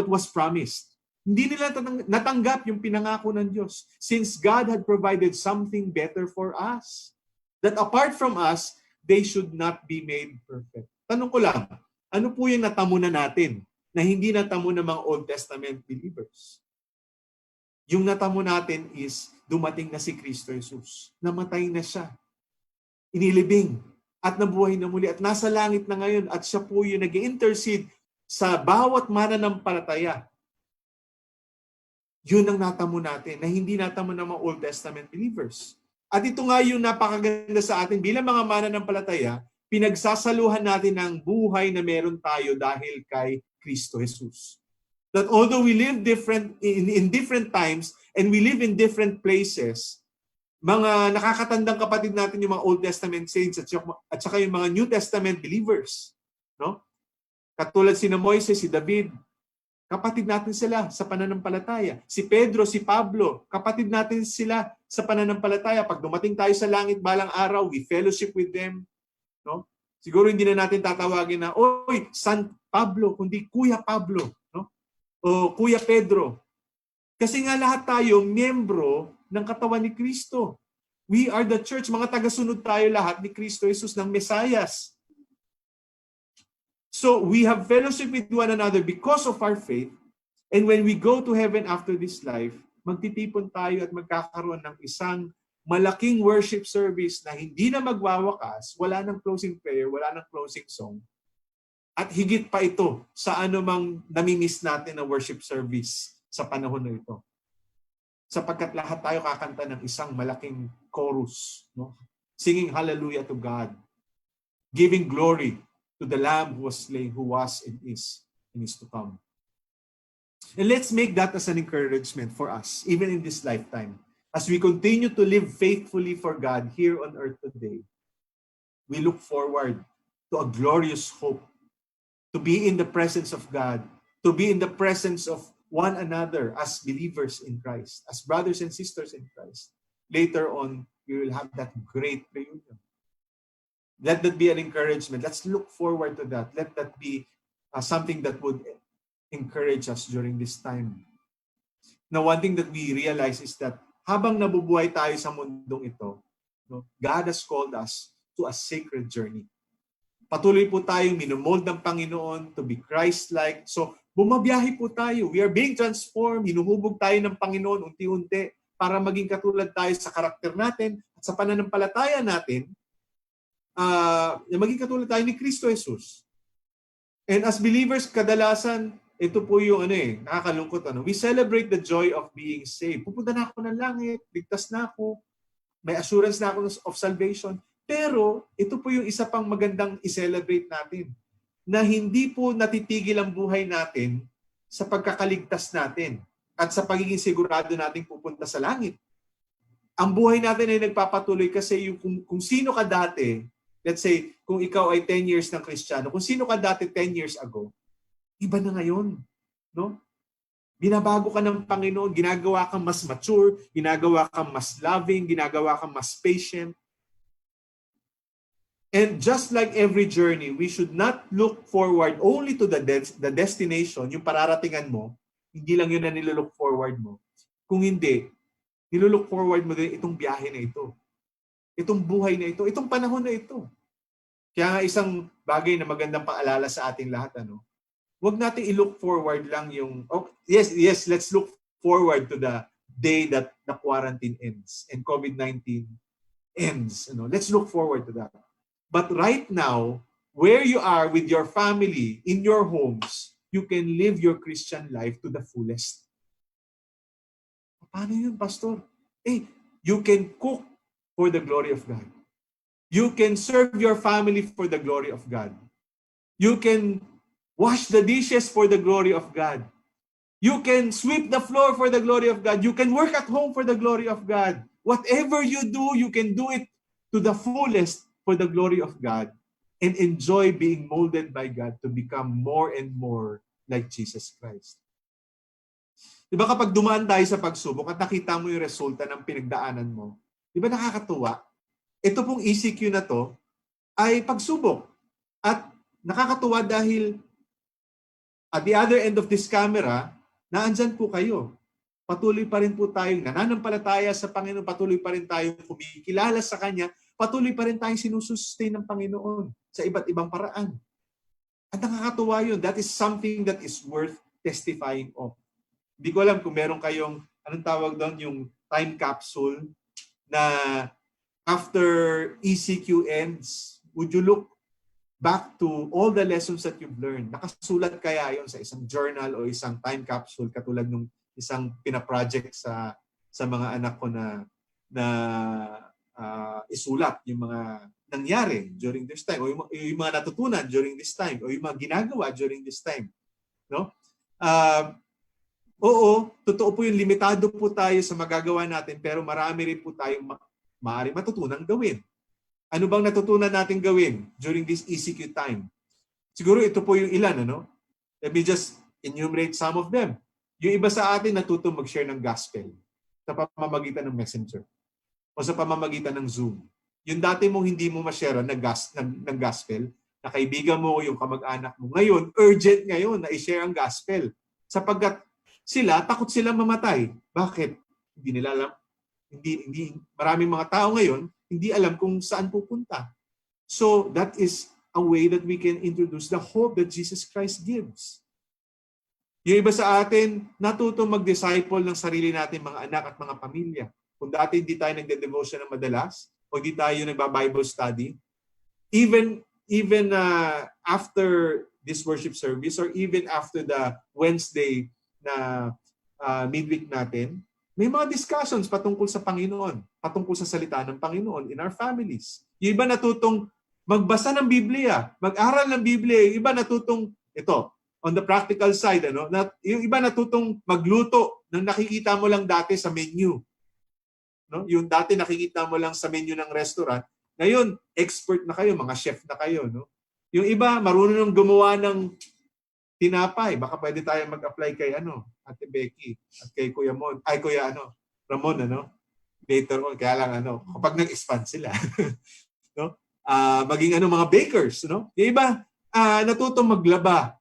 was promised. Hindi nila natanggap yung pinangako ng Diyos since God had provided something better for us. That apart from us, they should not be made perfect. Tanong ko lang, ano po yung natamo na natin na hindi natamo ng mga Old Testament believers? Yung natamo natin is dumating na si Kristo Jesus. Namatay na siya. Inilibing at nabuhay na muli at nasa langit na ngayon at siya po yung nag-intercede sa bawat mananampalataya. Yun ang natamo natin na hindi natamo ng mga Old Testament believers. At ito nga yung napakaganda sa atin bilang mga mananampalataya, pinagsasaluhan natin ng buhay na meron tayo dahil kay Kristo Jesus. That although we live in different times and we live in different places, mga nakakatandang kapatid natin yung mga Old Testament saints at saka yung mga New Testament believers, no? Katulad sina Moises, si David, kapatid natin sila sa pananampalataya. Si Pedro, si Pablo, kapatid natin sila sa pananampalataya. Pag dumating tayo sa langit balang araw, we fellowship with them, no? Siguro hindi na natin tatawagin na, oy, San Pablo, kundi Kuya Pablo, no? O Kuya Pedro. Kasi nga lahat tayo miyembro ng katawan ni Kristo. We are the church, mga tagasunod tayo lahat ni Kristo Jesus ng Mesayas. So we have fellowship with one another because of our faith. And when we go to heaven after this life, magtitipon tayo at magkakaroon ng isang malaking worship service na hindi na magwawakas, wala ng closing prayer, wala ng closing song. At higit pa ito sa anumang namimiss natin na worship service sa panahon na ito. Sapagkat lahat tayo kakanta ng isang malaking chorus, no? Singing hallelujah to God, giving glory to the Lamb who was slain, who was and is to come. And let's make that as an encouragement for us, even in this lifetime. As we continue to live faithfully for God here on earth today, we look forward to a glorious hope, to be in the presence of God, to be in the presence of one another as believers in Christ, as brothers and sisters in Christ. Later on, we will have that great reunion. Let that be an encouragement. Let's look forward to that. Let that be something that would encourage us during this time. Now, one thing that we realize is that habang nabubuhay tayo sa mundong ito, no, God has called us to a sacred journey. Patuloy po tayong minomold ng Panginoon to be Christ-like. So, bumabiyahe po tayo. We are being transformed. Hinuhubog tayo ng Panginoon unti-unti para maging katulad tayo sa karakter natin at sa pananampalataya natin, maging katulad tayo ni Kristo Jesus. And as believers, kadalasan, ito po yung nakakalungkot. We celebrate the joy of being saved. Pupunta na ako ng langit, ligtas na ako, may assurance na ako of salvation. Pero ito po yung isa pang magandang i-celebrate natin, na hindi po natitigil ang buhay natin sa pagkakaligtas natin at sa pagiging sigurado nating pupunta sa langit. Ang buhay natin ay nagpapatuloy kasi yung kung sino ka dati, let's say, kung ikaw ay 10 years ng Kristiyano, kung sino ka dati 10 years ago, iba na ngayon. No? Binabago ka ng Panginoon, ginagawa kang mas mature, ginagawa kang mas loving, ginagawa kang mas patient. And just like every journey, we should not look forward only to the destination, yung pararatingan mo, hindi lang yun na nilook forward mo. Kung hindi, nilook forward mo din itong biyahe na ito. Itong buhay na ito, itong panahon na ito. Kaya nga isang bagay na magandang paalala sa ating lahat, huwag natin i-look forward lang yung, yes, let's look forward to the day that the quarantine ends and COVID-19 ends. Let's look forward to that. But right now, where you are with your family, in your homes, you can live your Christian life to the fullest. Paano yun, Pastor? You can cook for the glory of God. You can serve your family for the glory of God. You can wash the dishes for the glory of God. You can sweep the floor for the glory of God. You can work at home for the glory of God. Whatever you do, you can do it to the fullest for the glory of God and enjoy being molded by God to become more and more like Jesus Christ. Diba kapag dumaan tayo sa pagsubok at nakita mo yung resulta ng pinagdaanan mo, diba nakakatuwa? Ito pong ECQ na to ay pagsubok. At nakakatuwa dahil at the other end of this camera, naandyan po kayo. Patuloy pa rin po tayong nananampalataya sa Panginoon, patuloy pa rin tayong kumikilala sa Kanya, patuloy pa rin tayong sinusustain ng Panginoon sa iba't ibang paraan. At nakakatuwa yun. That is something that is worth testifying of. Hindi ko alam kung meron kayong anong tawag doon, yung time capsule na after ECQ ends, would you look back to all the lessons that you've learned? Nakasulat kaya yon sa isang journal o isang time capsule katulad ng isang pina-project sa mga anak ko na isulat yung mga nangyari during this time o yung mga natutunan during this time o yung mga ginagawa during this time, no? Oo, totoo po yung limitado po tayo sa magagawa natin pero marami rin po tayong maaari matutunan gawin. Ano bang natutunan natin gawin during this ECQ time? Siguro ito po yung ilan, ano? Let me just enumerate some of them. Yung iba sa atin natutong mag-share ng gospel sa pamamagitan ng Messenger o sa pamamagitan ng Zoom. Yung dati mong hindi mo ma-share ng gospel, na kaibigan mo yung kamag-anak mo. Ngayon, urgent ngayon na i-share ang gospel. Sapagkat takot sila mamatay. Bakit? Hindi nila alam. Hindi maraming mga tao ngayon, hindi alam kung saan pupunta. So, that is a way that we can introduce the hope that Jesus Christ gives. Yung iba sa atin, natutong mag-disciple ng sarili natin mga anak at mga pamilya. Kung dati hindi tayo nagde-devotion ng madalas, o hindi tayo nagba-Bible study, even after this worship service or even after the Wednesday na midweek natin, may mga discussions patungkol sa Panginoon, patungkol sa salita ng Panginoon in our families. Yung iba natutong magbasa ng Biblia, mag-aral ng Biblia. Yung iba natutong, on the practical side, yung iba natutong magluto ng nakikita mo lang dati sa menu. No? Yung dati nakikita mo lang sa menu ng restaurant, ngayon expert na kayo, mga chef na kayo, no? Yung iba marunong gumawa ng tinapay, baka pwede tayo mag-apply kay Ate Becky at kay Kuya Ramon, later on, kaya lang kapag nag-expand sila. No? Maging mga bakers, no? Yung iba natutong maglaba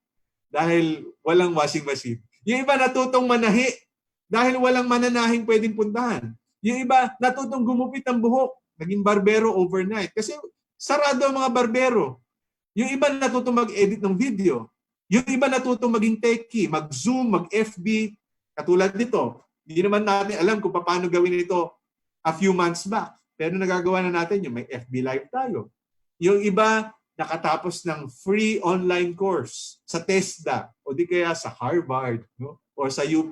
dahil walang washing machine. Yung iba natutong manahi dahil walang mananahing pwedeng puntahan. Yung iba natutong gumupit ng buhok, naging barbero overnight. Kasi sarado ang mga barbero. Yung iba natutong mag-edit ng video. Yung iba natutong maging techie, mag-Zoom, mag-FB. Katulad nito, hindi naman natin alam kung paano gawin ito a few months back. Pero nagagawa na natin yung may FB Live tayo. Yung iba nakatapos ng free online course sa TESDA o di kaya sa Harvard, no? O sa UP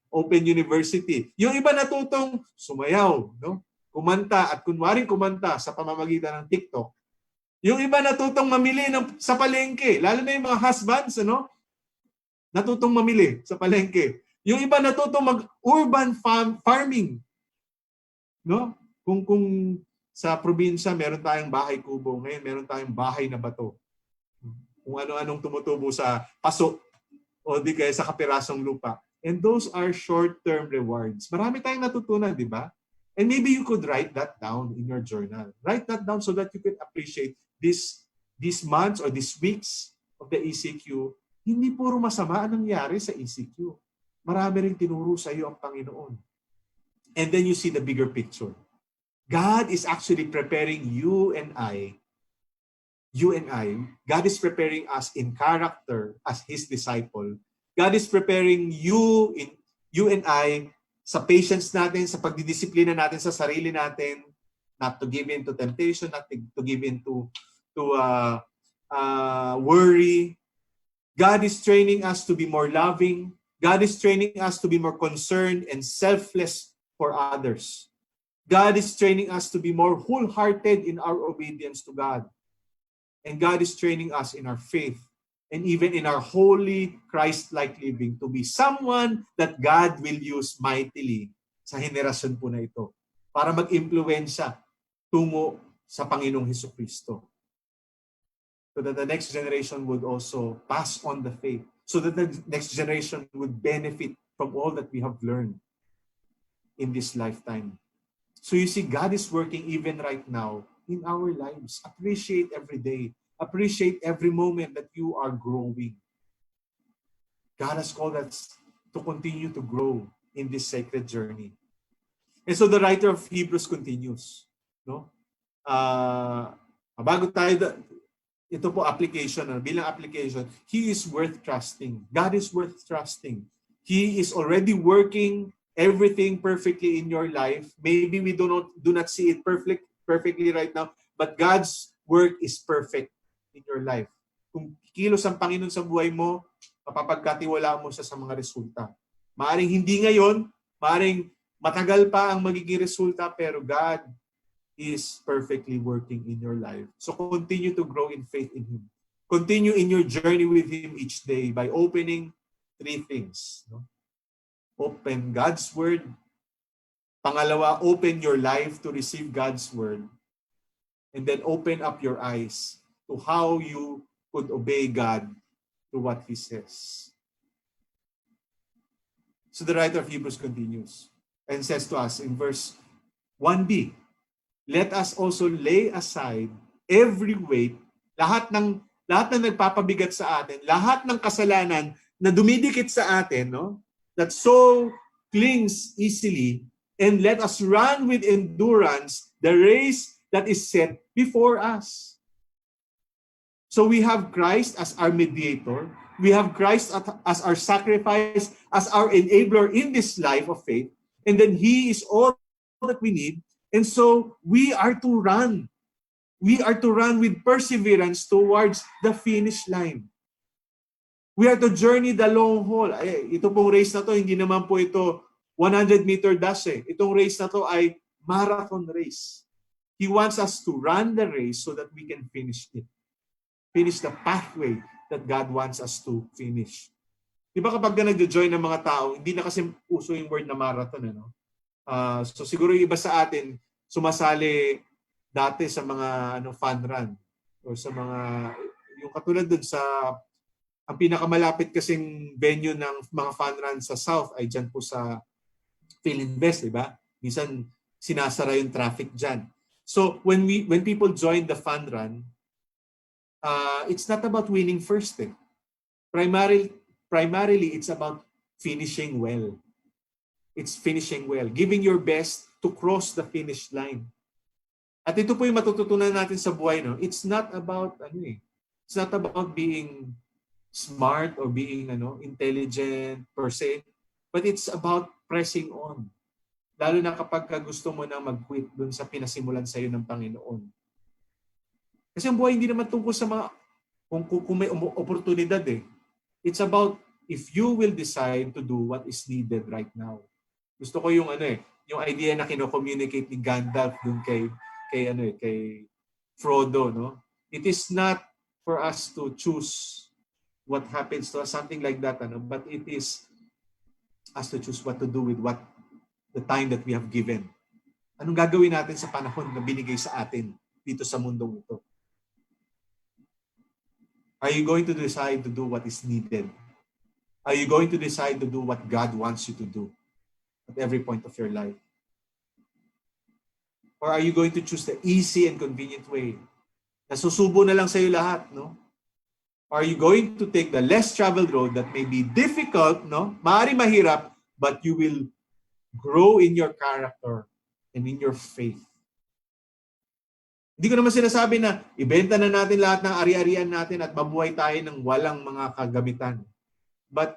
Open University. Yung iba natutong sumayaw, no? Kumanta at kunwaring kumanta sa pamamagitan ng TikTok. Yung iba natutong mamili sa palengke, lalo na yung mga husbands, natutong mamili sa palengke. Yung iba natutong mag-urban farming. No? Kung sa probinsya meron tayong bahay kubo, ngayon meron tayong bahay na bato. Kung ano-anong tumutubo sa paso o di kaya sa kapirasong lupa. And those are short-term rewards. Marami tayong natutunan, di ba? And maybe you could write that down in your journal. Write that down so that you can appreciate these months or these weeks of the ECQ. Hindi puro masama ang nangyari sa ECQ. Marami rin tinuro sa iyo ang Panginoon. And then you see the bigger picture. God is actually preparing you and I. God is preparing us in character as His disciple. God is preparing you and I sa patience natin, sa pagdidisiplina natin sa sarili natin, not to give in to temptation, not to give in to worry. God is training us to be more loving. God is training us to be more concerned and selfless for others. God is training us to be more wholehearted in our obedience to God. And God is training us in our faith and even in our holy Christ-like living to be someone that God will use mightily sa henerasyon po na ito para mag-impluwensya tungo sa Panginoong Hesukristo. So that the next generation would also pass on the faith. So that the next generation would benefit from all that we have learned in this lifetime. So you see, God is working even right now in our lives. Appreciate every day. Appreciate every moment that you are growing. God has called us to continue to grow in this sacred journey. And so the writer of Hebrews continues. No? Bago tayo, ito po application, bilang application, He is worth trusting. God is worth trusting. He is already working everything perfectly in your life. Maybe we do not see it perfectly right now, but God's work is perfect in your life. Kung kilos ang Panginoon sa buhay mo, mapapagkatiwalaan mo sa mga resulta. Maaring hindi ngayon, maaring matagal pa ang magiging resulta, pero God is perfectly working in your life. So continue to grow in faith in Him. Continue in your journey with Him each day by opening 3 things. No? Open God's Word. Pangalawa, open your life to receive God's Word. And then open up your eyes to how you could obey God to what He says. So the writer of Hebrews continues and says to us in verse 1b, let us also lay aside every weight, lahat ng nagpapabigat sa atin, lahat ng kasalanan na dumidikit sa atin, no? That so clings easily, and let us run with endurance the race that is set before us. So we have Christ as our mediator. We have Christ as our sacrifice, as our enabler in this life of faith. And then He is all that we need. And so we are to run. We are to run with perseverance towards the finish line. We are to journey the long haul. Ito pong race na to, hindi naman po ito 100-meter dash eh. Itong race na to ay marathon race. He wants us to run the race so that we can finish it. Finish the pathway that God wants us to finish. Di ba kapag nag-join ng mga tao, hindi na kasi uso yung word na marathon. Ano? So siguro yung iba sa atin, sumasali dati sa mga fun run or sa mga yung katulad dun sa ang pinakamalapit kasing venue ng mga fun run sa South ay dyan po sa Philinvest, di ba? Minsan sinasara yung traffic dyan. So when people join the fun run, it's not about winning first. Primarily it's about finishing well. It's finishing well, giving your best to cross the finish line. At ito po yung matututunan natin sa buhay, no? It's not about it's not about being smart or being intelligent per se, but it's about pressing on. Lalo na kapag gusto mo na mag-quit dun sa pinasimulan sa iyo ng Panginoon. Kasi ang buhay hindi naman tungkol sa mga kung may oportunidad eh. It's about if you will decide to do what is needed right now. Gusto ko yung yung idea na kino-communicate ni Gandalf dun kay Frodo, no? It is not for us to choose what happens to us, something like that, but it is us to choose what to do with the time that we have given. Anong gagawin natin sa panahon na binigay sa atin dito sa mundong ito? Are you going to decide to do what is needed? Are you going to decide to do what God wants you to do at every point of your life? Or are you going to choose the easy and convenient way? Nasusubo na lang sa iyo lahat, no? Or are you going to take the less traveled road that may be difficult, no? Maaari mahirap, but you will grow in your character and in your faith. Hindi ko naman sinasabi na ibenta na natin lahat ng ari-arian natin at mabuhay tayo ng walang mga kagamitan. But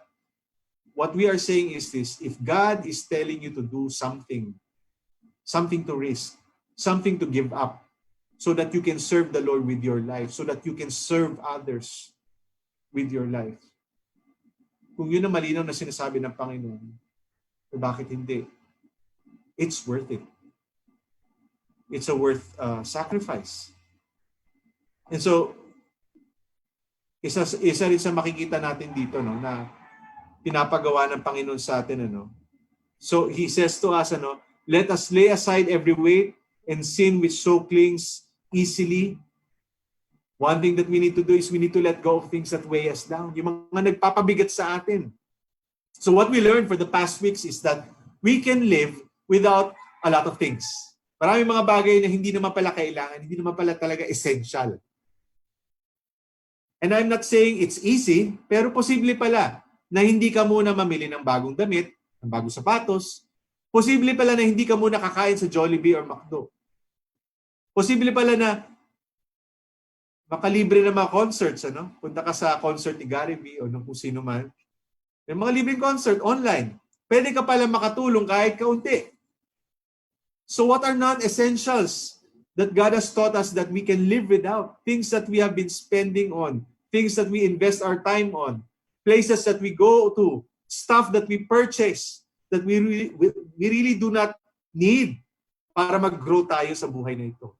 what we are saying is this, if God is telling you to do something to risk, something to give up, so that you can serve the Lord with your life, so that you can serve others with your life. Kung yun ang malinaw na sinasabi ng Panginoon, bakit hindi? It's worth it. It's a worth sacrifice. And so, isa rin sa makikita natin dito, no, na pinapagawa ng Panginoon sa atin, So, He says to us, let us lay aside every weight and sin which so clings easily. One thing that we need to do is we need to let go of things that weigh us down. Yung mga nagpapabigat sa atin. So what we learned for the past weeks is that we can live without a lot of things. Maraming mga bagay na hindi naman pala kailangan, hindi naman pala talaga essential. And I'm not saying it's easy, pero posible pala na hindi ka muna mamili ng bagong damit, ng bagong sapatos. Posible pala na hindi ka muna kakain sa Jollibee or McDo. Posible pala na makalibre na mga concerts, Punta ka sa concert ni Gary V o ng kung sino man. May mga libreng concert online. pwede ka pala makatulong kahit kaunti. So what are non-essentials that God has taught us that we can live without? Things that we have been spending on, things that we invest our time on, places that we go to, stuff that we purchase that we really do not need para mag-grow tayo sa buhay na ito.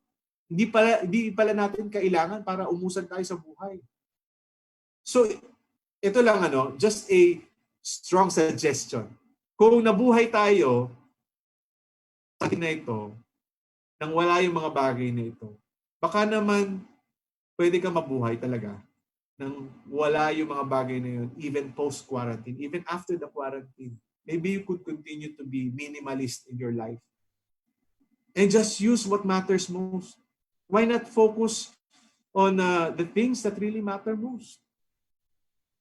Hindi pala natin kailangan para umusad tayo sa buhay. So ito lang just a strong suggestion. Kung nabuhay tayo sa atin na ito, nang wala yung mga bagay na ito, baka naman pwede ka mabuhay talaga nang wala yung mga bagay na yun, even post-quarantine, even after the quarantine. Maybe you could continue to be minimalist in your life. And just use what matters most. Why not focus on the things that really matter most?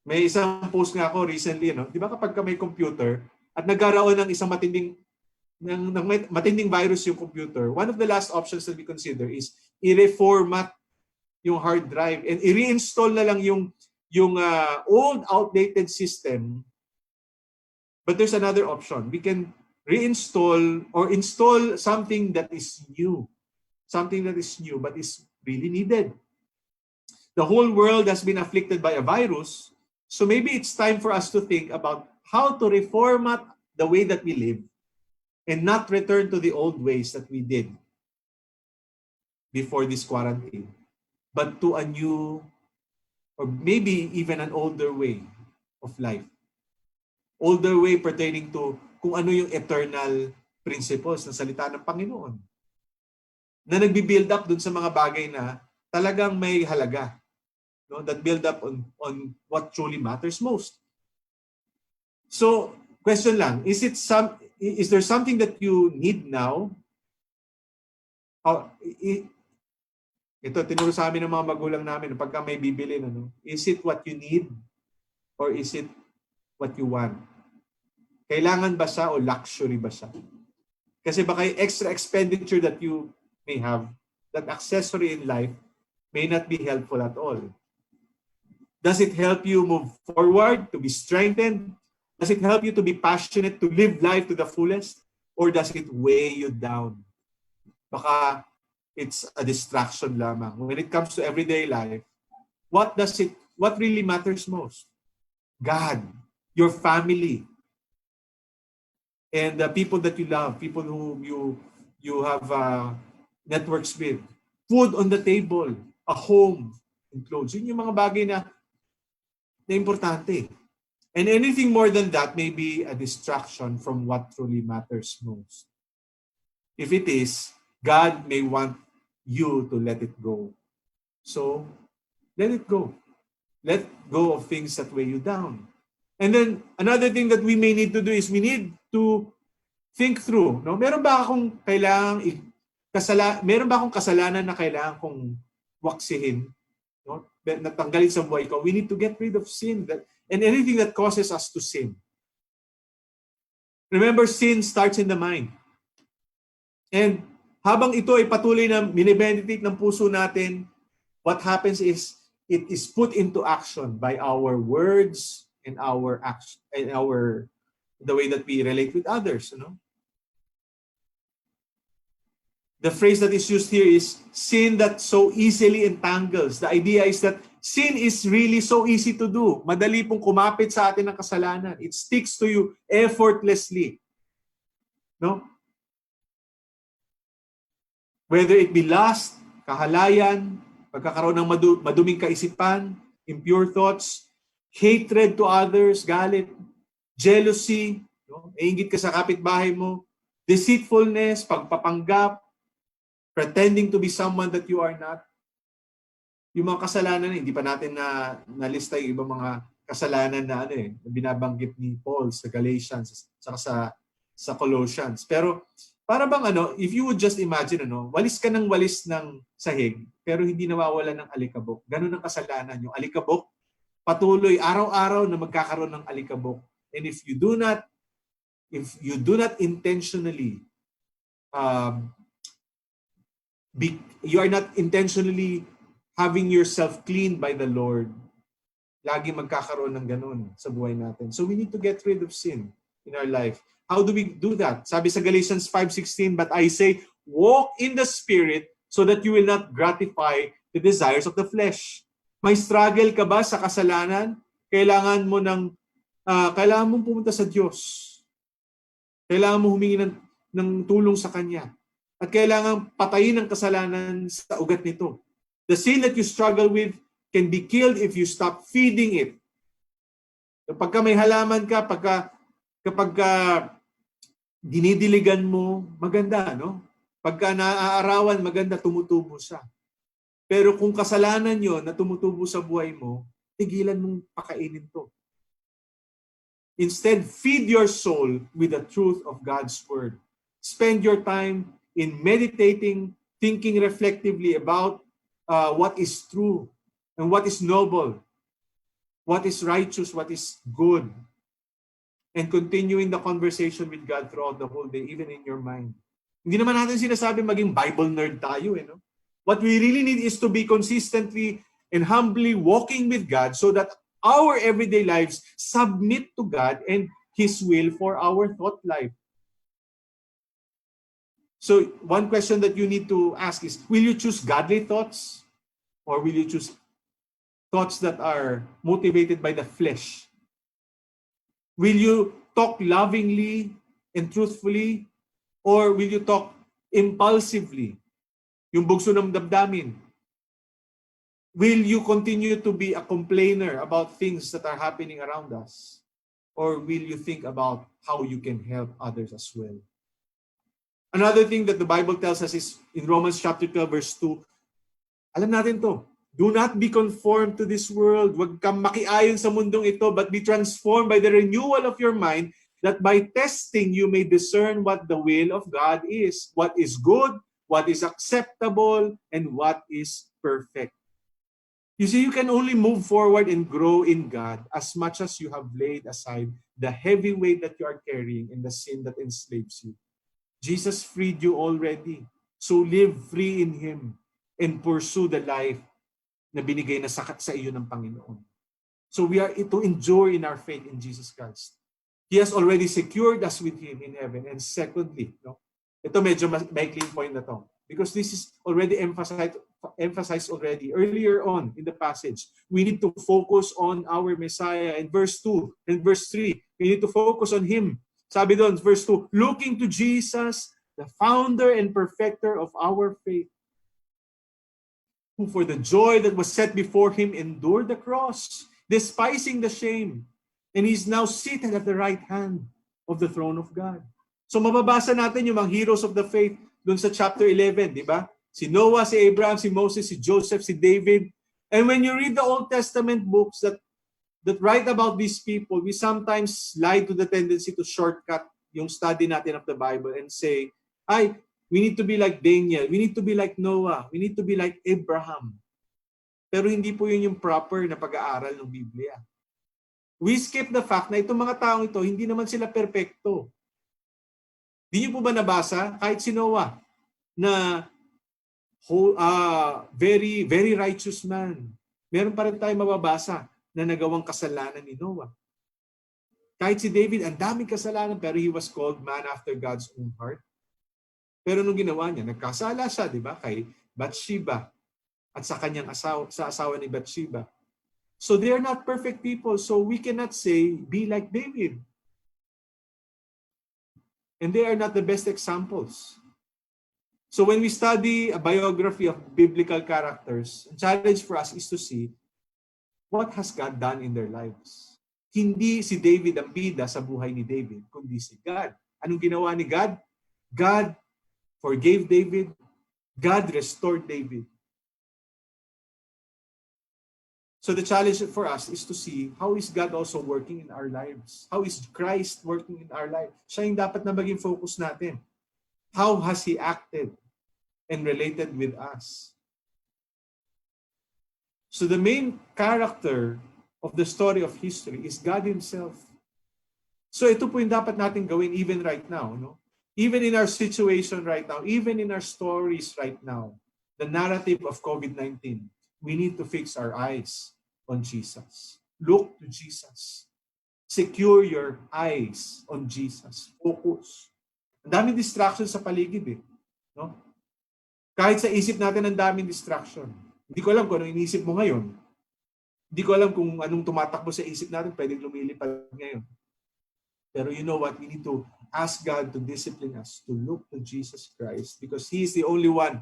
May isang post nga ako recently, di ba kapag ka may computer at nagkaroon ng isang matinding virus yung computer, one of the last options that we consider is i-reformat yung hard drive and i-reinstall na lang yung old outdated system. But there's another option. We can reinstall or install something that is new. Something that is new but is really needed. The whole world has been afflicted by a virus, so maybe it's time for us to think about how to reformat the way that we live and not return to the old ways that we did before this quarantine, but to a new or maybe even an older way of life. Older way pertaining to kung ano yung eternal principles ng salita ng Panginoon na nagbi-build up dun sa mga bagay na talagang may halaga, that build up on what truly matters most. So, question lang, is there something that you need now? Ito, tinuro sa amin ng mga magulang namin, pagka may bibili, is it what you need or is it what you want? Kailangan ba siya o luxury ba siya? Kasi baka yung extra expenditure that you may have, that accessory in life, may not be helpful at all. Does it help you move forward, to be strengthened? Does it help you to be passionate, to live life to the fullest? Or does it weigh you down? Baka it's a distraction lamang. When it comes to everyday life, what really matters most? God, your family, and the people that you love, people whom you have networks with, food on the table, a home, and clothes. Yun yung mga bagay na importante. And anything more than that may be a distraction from what truly matters most. If it is, God may want you to let it go. So, let it go. Let go of things that weigh you down. And then, another thing that we may need to do is we need to think through. Meron ba akong kasalanan na kailangan kong waksihin? Natanggalin sa buhay ko? We need to get rid of sin and anything that causes us to sin. Remember, sin starts in the mind. And habang ito ay patuloy na minimeditate ng puso natin, what happens is it is put into action by our words and our action and the way that we relate with others. The phrase that is used here is sin that so easily entangles. The idea is that sin is really so easy to do. Madali pong kumapit sa atin ng kasalanan. It sticks to you effortlessly. Whether it be lust, kahalayan, pagkakaroon ng maduming kaisipan, impure thoughts, hatred to others, galit, jealousy, iinggit ka sa kapitbahay mo, deceitfulness, pagpapanggap, pretending to be someone that you are not. Yung mga kasalanan, hindi pa natin na-lista yung ibang mga kasalanan na binabanggit ni Paul sa Galatians saka sa Colossians. Pero para bang if you would just imagine walis ka ng walis ng sahig pero hindi nawawalan ng alikabok. Ganun ang kasalanan. Yung alikabok patuloy araw-araw na magkakaroon ng alikabok. And if you do not intentionally you are not intentionally having yourself cleaned by the Lord, lagi magkakaroon ng ganun sa buhay natin. So we need to get rid of sin. in our life. How do we do that? Sabi sa Galatians 5:16, but I say, walk in the Spirit so that you will not gratify the desires of the flesh. May struggle ka ba sa kasalanan? Kailangan mong pumunta sa Diyos. Kailangan mo humingi ng tulong sa Kanya. At kailangan patayin ang kasalanan sa ugat nito. The sin that you struggle with can be killed if you stop feeding it. Kapag may halaman ka, kapag dinidiligan mo, maganda, no? Pagka naaarawan, maganda, tumutubo siya. Pero kung kasalanan yon na tumutubo sa buhay mo, tigilan mong pakainin to. Instead, feed your soul with the truth of God's Word. Spend your time in meditating, thinking reflectively about what is true and what is noble, what is righteous, what is good, and continuing the conversation with God throughout the whole day, even in your mind. Hindi naman natin sinasabi maging Bible nerd tayo, no? What we really need is to be consistently and humbly walking with God so that our everyday lives submit to God and His will for our thought life. So one question that you need to ask is, will you choose godly thoughts or will you choose thoughts that are motivated by the flesh? Will you talk lovingly and truthfully or will you talk impulsively? Yung bugso ng damdamin. Will you continue to be a complainer about things that are happening around us? Or will you think about how you can help others as well? Another thing that the Bible tells us is in Romans chapter 12 verse 2, alam natin to, do not be conformed to this world. Huwag kang makiayon sa mundong ito, but be transformed by the renewal of your mind, that by testing you may discern what the will of God is, what is good, what is acceptable, and what is perfect. You see, you can only move forward and grow in God as much as you have laid aside the heavy weight that you are carrying and the sin that enslaves you. Jesus freed you already. So live free in Him and pursue the life na binigay na sakat sa iyo ng Panginoon. So we are to endure in our faith in Jesus Christ. He has already secured us with Him in heaven. And secondly, ito medyo maikling point na to. Because this is already emphasized already earlier on in the passage. We need to focus on our Messiah. In verse 2 and verse 3, we need to focus on Him. Sabi doon, verse 2, looking to Jesus, the founder and perfecter of our faith, who for the joy that was set before Him endured the cross, despising the shame, and He's now seated at the right hand of the throne of God. So mababasa natin yung mga heroes of the faith doon sa chapter 11, di ba? Si Noah, si Abraham, si Moses, si Joseph, si David. And when you read the Old Testament books that write about these people, we sometimes lie to the tendency to shortcut yung study natin of the Bible and say, we need to be like Daniel, we need to be like Noah, we need to be like Abraham. Pero hindi po yun yung proper na pag-aaral ng Biblia. We skip the fact na itong mga taong ito, hindi naman sila perpekto. Di niyo po ba nabasa, kahit si Noah, na very, very righteous man, meron pa rin tayo mababasa na nagawang kasalanan ni Noah. Kahit si David, ang daming kasalanan, pero he was called man after God's own heart. Pero nung ginawa niya, nagkasala siya, di ba, kay Bathsheba at sa kanyang asawa ni Bathsheba. So they are not perfect people, so we cannot say, be like David. And they are not the best examples. So when we study a biography of biblical characters, the challenge for us is to see what has God done in their lives. Hindi si David ang bida sa buhay ni David, kundi si God. Anong ginawa ni God? God forgave David. God restored David. So the challenge for us is to see how is God also working in our lives? How is Christ working in our life? Siya yung dapat na maging focus natin. How has He acted and related with us? So the main character of the story of history is God Himself. So ito po yung dapat natin gawin even right now. No? Even in our situation right now, even in our stories right now, the narrative of COVID-19, we need to fix our eyes on Jesus. Look to Jesus. Secure your eyes on Jesus. Focus. Ang daming distraction sa paligid eh. No? Kahit sa isip natin ang daming distraction. Hindi ko alam kung anong iniisip mo ngayon. Hindi ko alam kung anong tumatakbo sa isip natin, pwedeng lumilipad ngayon. Pero you know what? We need to ask God to discipline us to look to Jesus Christ because He is the only one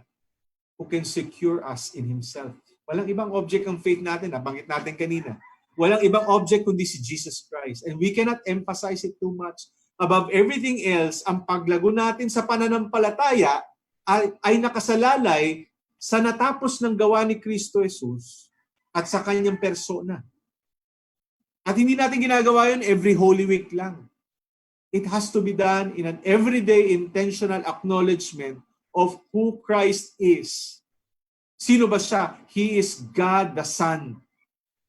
who can secure us in Himself. Walang ibang object ang faith natin, nabanggit natin kanina. Walang ibang object kundi si Jesus Christ. And we cannot emphasize it too much. Above everything else, ang paglago natin sa pananampalataya ay nakasalalay sa natapos ng gawa ni Kristo Jesus at sa kanyang persona. At hindi natin ginagawa yun every Holy Week lang. It has to be done in an everyday intentional acknowledgement of who Christ is. Sino ba siya? He is God the Son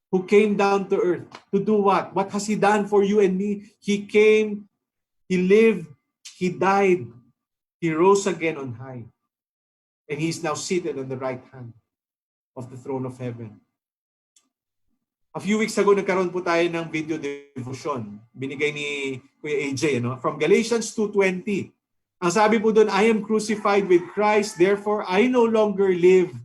who came down to earth to do what? What has He done for you and me? He came, He lived, He died, He rose again on high. And He is now seated on the right hand of the throne of heaven. A few weeks ago, nagkaroon po tayo ng video devotion. Binigay ni Kuya AJ, from Galatians 2:20. Ang sabi po doon, I am crucified with Christ, therefore I no longer live.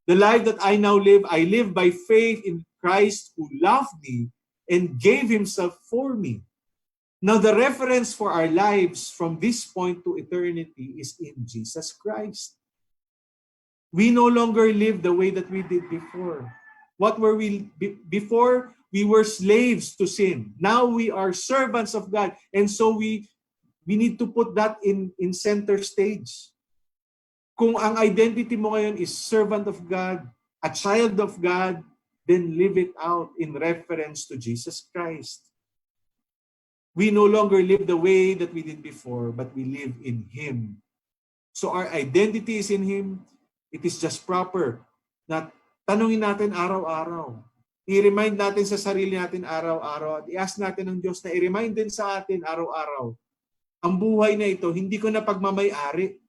The life that I now live, I live by faith in Christ who loved me and gave Himself for me. Now the reference for our lives from this point to eternity is in Jesus Christ. We no longer live the way that we did before. What were we before? We were slaves to sin. Now we are servants of God. And so we need to put that in center stage. Kung ang identity mo ngayon is servant of God, a child of God, then live it out in reference to Jesus Christ. We no longer live the way that we did before, but we live in Him. So our identity is in Him. It is just proper na tanungin natin araw-araw. I-remind natin sa sarili natin araw-araw at i-ask natin ng Diyos na i-remind din sa atin araw-araw. Ang buhay na ito, hindi ko na pagmamay-ari.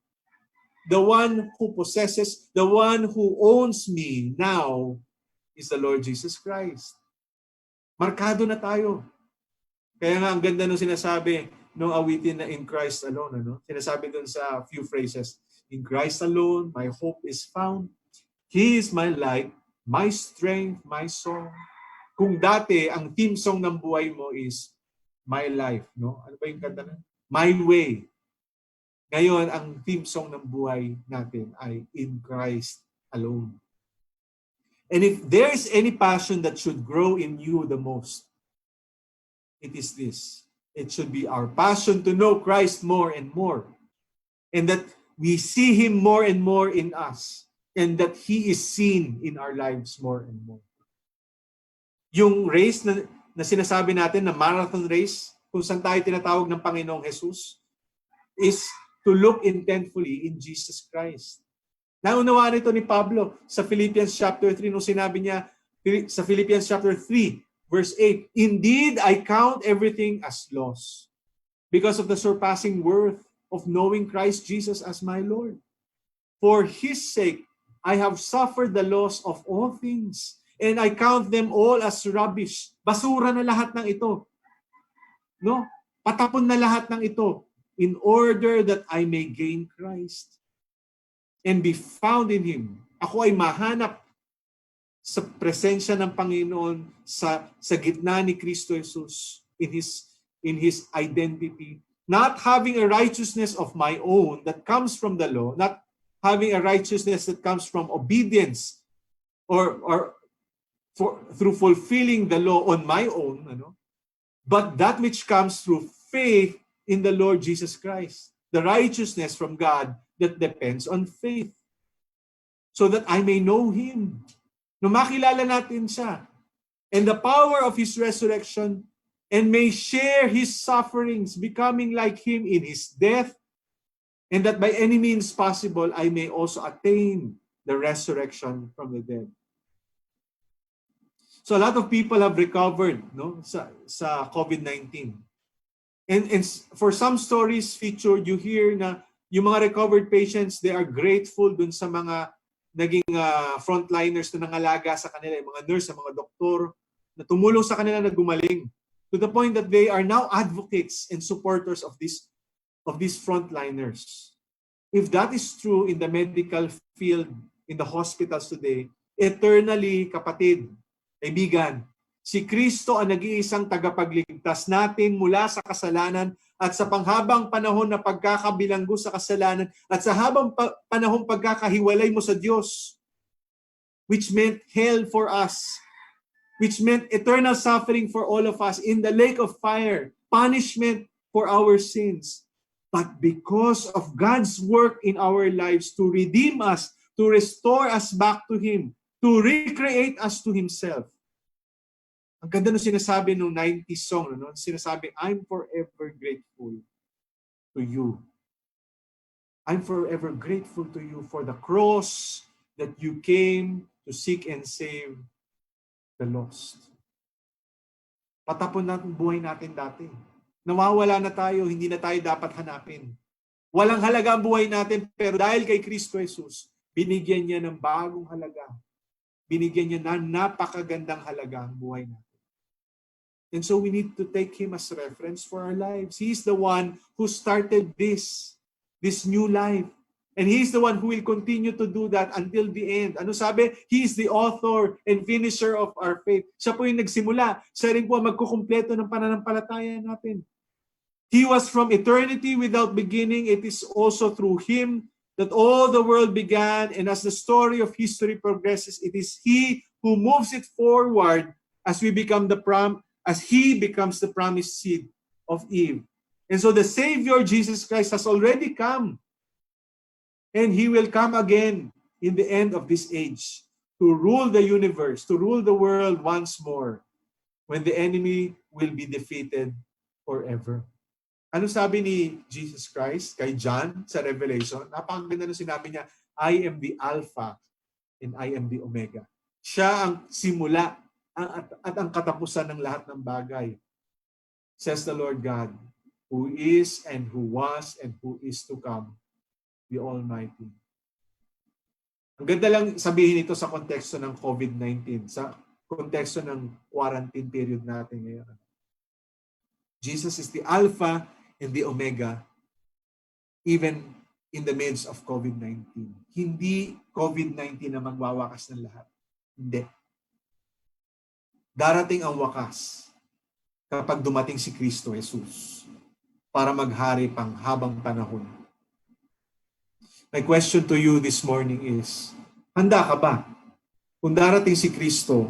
The one who possesses, the one who owns me now is the Lord Jesus Christ. Markado na tayo. Kaya nga ang ganda nung sinasabi nung awitin na in Christ alone. Sinasabi dun sa few phrases, in Christ alone, my hope is found. He is my light, my strength, my song. Kung dati, ang theme song ng buhay mo is my life. Ano ba yung kanta na? My way. Ngayon, ang theme song ng buhay natin ay in Christ alone. And if there is any passion that should grow in you the most, it is this. It should be our passion to know Christ more and more. And that we see Him more and more in us. And that He is seen in our lives more and more. Yung race na sinasabi natin, na marathon race, kung saan tayo tinatawag ng Panginoong Jesus, is to look intentfully in Jesus Christ. Naunawaan ito ni Pablo sa Philippians chapter 3, nung sinabi niya sa Philippians chapter 3, verse 8, Indeed, I count everything as loss because of the surpassing worth of knowing Christ Jesus as my Lord. For His sake, I have suffered the loss of all things, and I count them all as rubbish. Basura na lahat ng ito. Patapon na lahat ng ito, in order that I may gain Christ and be found in Him. Ako ay mahanap sa presensya ng Panginoon sa gitna ni Kristo Jesus in His identity. Not having a righteousness of my own that comes from the law, not having a righteousness that comes from obedience or through fulfilling the law on my own, but that which comes through faith in the Lord Jesus Christ, the righteousness from God that depends on faith, so that I may know Him. Makilala natin siya, and the power of His resurrection, and may share His sufferings, becoming like Him in His death, and that by any means possible, I may also attain the resurrection from the dead. So a lot of people have recovered sa COVID-19. And for some stories featured, you hear na yung mga recovered patients, they are grateful dun sa mga naging frontliners na nangalaga sa kanila, yung mga nurse, yung mga doktor, na tumulong sa kanila na gumaling. to the point that they are now advocates and supporters of these frontliners. If that is true in the medical field, in the hospitals today, eternally, kapatid, kaibigan, si Kristo ang nag-iisang tagapagligtas natin mula sa kasalanan at sa panghabang panahon na pagkakabilanggo sa kasalanan at sa habang panahon pagkakahiwalay mo sa Diyos, which meant hell for us, which meant eternal suffering for all of us in the lake of fire, punishment for our sins. But because of God's work in our lives to redeem us, to restore us back to Him, to recreate us to Himself. Ang ganda nung sinasabi nung 90s song, no? Sinasabi, I'm forever grateful to you. I'm forever grateful to you for the cross that you came to seek and save the lost. Patapon natin buhay natin dati. Nawawala na tayo, hindi na tayo dapat hanapin. Walang halaga ang buhay natin, pero dahil kay Kristo Jesus, binigyan niya ng bagong halaga. Binigyan niya ng napakagandang halaga ang buhay natin. And so we need to take Him as reference for our lives. He is the one who started this new life. And He is the one who will continue to do that until the end. Ano sabi? He is the author and finisher of our faith. Siya po yung nagsimula. Siya rin po ang magkukumpleto ng pananampalataya natin. He was from eternity without beginning. It is also through Him that all the world began. And as the story of history progresses, it is He who moves it forward as He becomes the promised seed of Eve. And so the Savior Jesus Christ has already come. And He will come again in the end of this age to rule the universe, to rule the world once more when the enemy will be defeated forever. Ano sabi ni Jesus Christ kay John sa Revelation? Napakaganda na sinabi niya, I am the Alpha and I am the Omega. Siya ang simula at ang katapusan ng lahat ng bagay. Says the Lord God, who is and who was and who is to come, the Almighty. Ang ganda lang sabihin ito sa konteksto ng COVID-19, sa konteksto ng quarantine period natin ngayon. Jesus is the Alpha and the Omega, even in the midst of COVID-19. Hindi COVID-19 na magwawakas ng lahat. Hindi. Darating ang wakas kapag dumating si Kristo Jesus para maghari pang habang panahon. My question to you this morning is, handa ka ba? Kung darating si Kristo,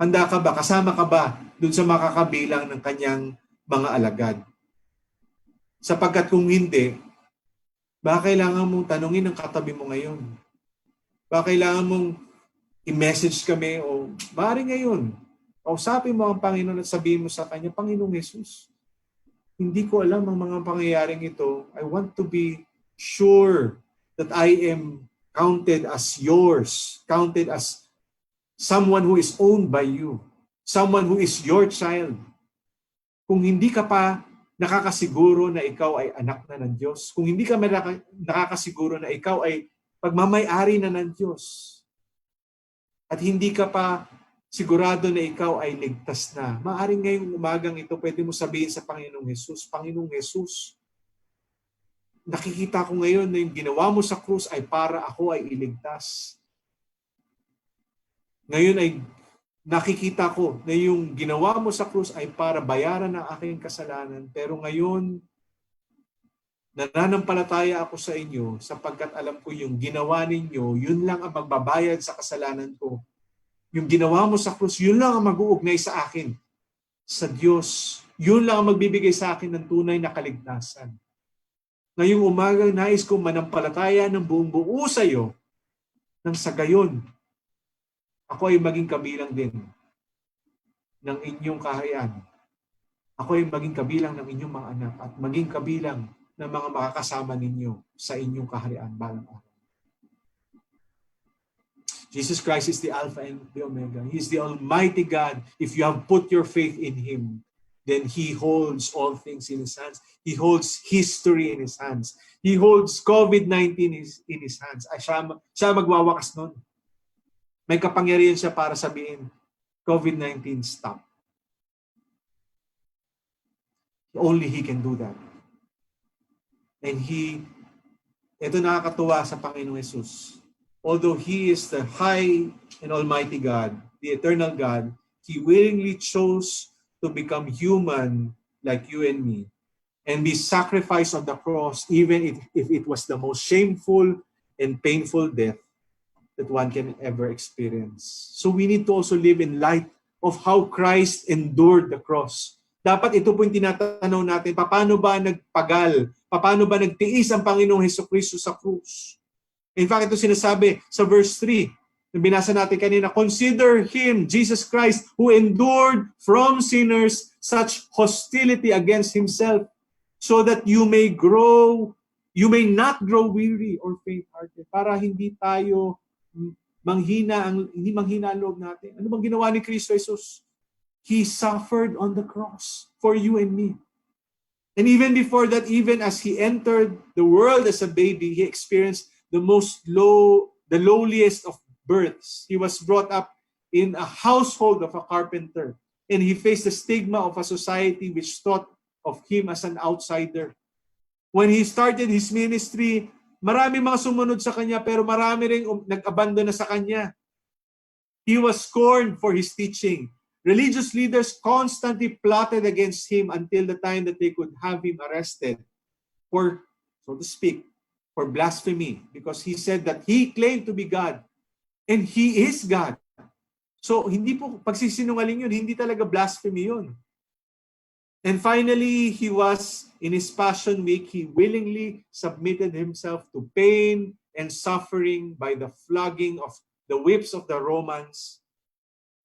handa ka ba? Kasama ka ba dun sa makakabilang ng kanyang mga alagad? Sapagkat kung hindi, baka kailangan mong tanungin ang katabi mo ngayon. Baka kailangan mong i-message kami o maaari ngayon, kausapin mo ang Panginoon at sabihin mo sa Kanya, Panginoong Jesus, hindi ko alam ang mga pangyayaring ito. I want to be sure that I am counted as yours, counted as someone who is owned by you, someone who is your child. Kung hindi ka pa nakakasiguro na ikaw ay anak na ng Diyos, kung hindi ka nakakasiguro na ikaw ay pagmamay-ari na ng Diyos, at hindi ka pa sigurado na ikaw ay ligtas na, maaaring ngayong umagang ito, pwede mo sabihin sa Panginoong Jesus, Panginoong Jesus, nakikita ko ngayon na yung ginawa mo sa krus ay para ako ay iligtas. Ngayon ay nakikita ko na yung ginawa mo sa krus ay para bayaran ang aking kasalanan. Pero ngayon, nananampalataya ako sa inyo sapagkat alam ko yung ginawa ninyo, yun lang ang magbabayad sa kasalanan ko. Yung ginawa mo sa krus, yun lang ang mag-uugnay sa akin. Sa Diyos, yun lang ang magbibigay sa akin ng tunay na kaligtasan. Ngayong umagang nais kong manampalataya ng buong buo sa iyo nang sa gayon, ako ay maging kabilang din ng inyong kaharian. Ako ay maging kabilang ng inyong mga anak at maging kabilang ng mga makakasama ninyo sa inyong kaharian balang araw. Jesus Christ is the Alpha and the Omega. He is the Almighty God. If you have put your faith in Him, then He holds all things in His hands. He holds history in His hands. He holds COVID-19 in His hands. Ay, siya magwawakas nun. May kapangyarihan siya para sabihin, COVID-19, stop. Only He can do that. And ito nakakatuwa sa Panginoong Jesus. Although He is the high and almighty God, the eternal God, He willingly chose to become human like you and me and be sacrificed on the cross, even if it was the most shameful and painful death that one can ever experience. So we need to also live in light of how Christ endured the cross. Dapat ito po yung tinatanong natin, paano ba nagpagal? Paano ba nagtiis ang Panginoong Hesukristo sa krus? In fact, ito sinasabi sa verse 3, na binasa natin kanina, consider Him, Jesus Christ, who endured from sinners such hostility against Himself, so that you may not grow weary or faint-hearted, para hindi tayo hindi manghina ang loob natin. Ano bang ginawa ni Kristo Jesus? He suffered on the cross for you and me. And even before that, even as He entered the world as a baby, He experienced the lowliest of births. He was brought up in a household of a carpenter, and He faced the stigma of a society which thought of Him as an outsider. When He started His ministry, marami mga sumunod sa Kanya, pero marami rin nag-abandon na sa Kanya. He was scorned for His teaching. Religious leaders constantly plotted against Him until the time that they could have Him arrested for, so to speak, for blasphemy, because He said that He claimed to be God, and He is God. So, hindi po pagsisinungaling yun, hindi talaga blasphemy yun. And finally, He was, in His Passion Week, He willingly submitted Himself to pain and suffering by the flogging of the whips of the Romans,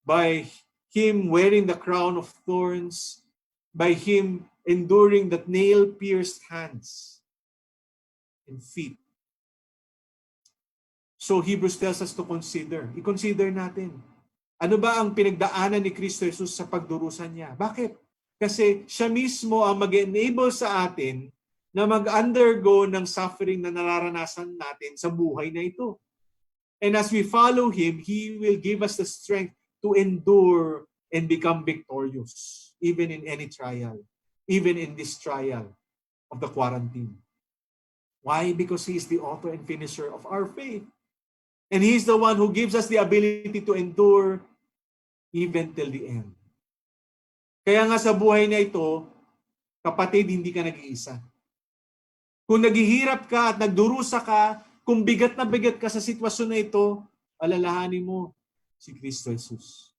by Him wearing the crown of thorns, by Him enduring the nail-pierced hands and feet. So Hebrews tells us to consider. I-consider natin. Ano ba ang pinagdaanan ni Kristo Jesus sa pagdurusan niya? Bakit? Kasi siya mismo ang mag-enable sa atin na mag-undergo ng suffering na nararanasan natin sa buhay na ito. And as we follow Him, He will give us the strength to endure and become victorious, even in any trial, even in this trial of the quarantine. Why? Because He is the author and finisher of our faith. And He is the one who gives us the ability to endure even till the end. Kaya nga sa buhay na ito, kapatid, hindi ka nag-iisa. Kung naghihirap ka at nagdurusa ka, kung bigat na bigat ka sa sitwasyon na ito, alalahanin mo si Kristo Jesus.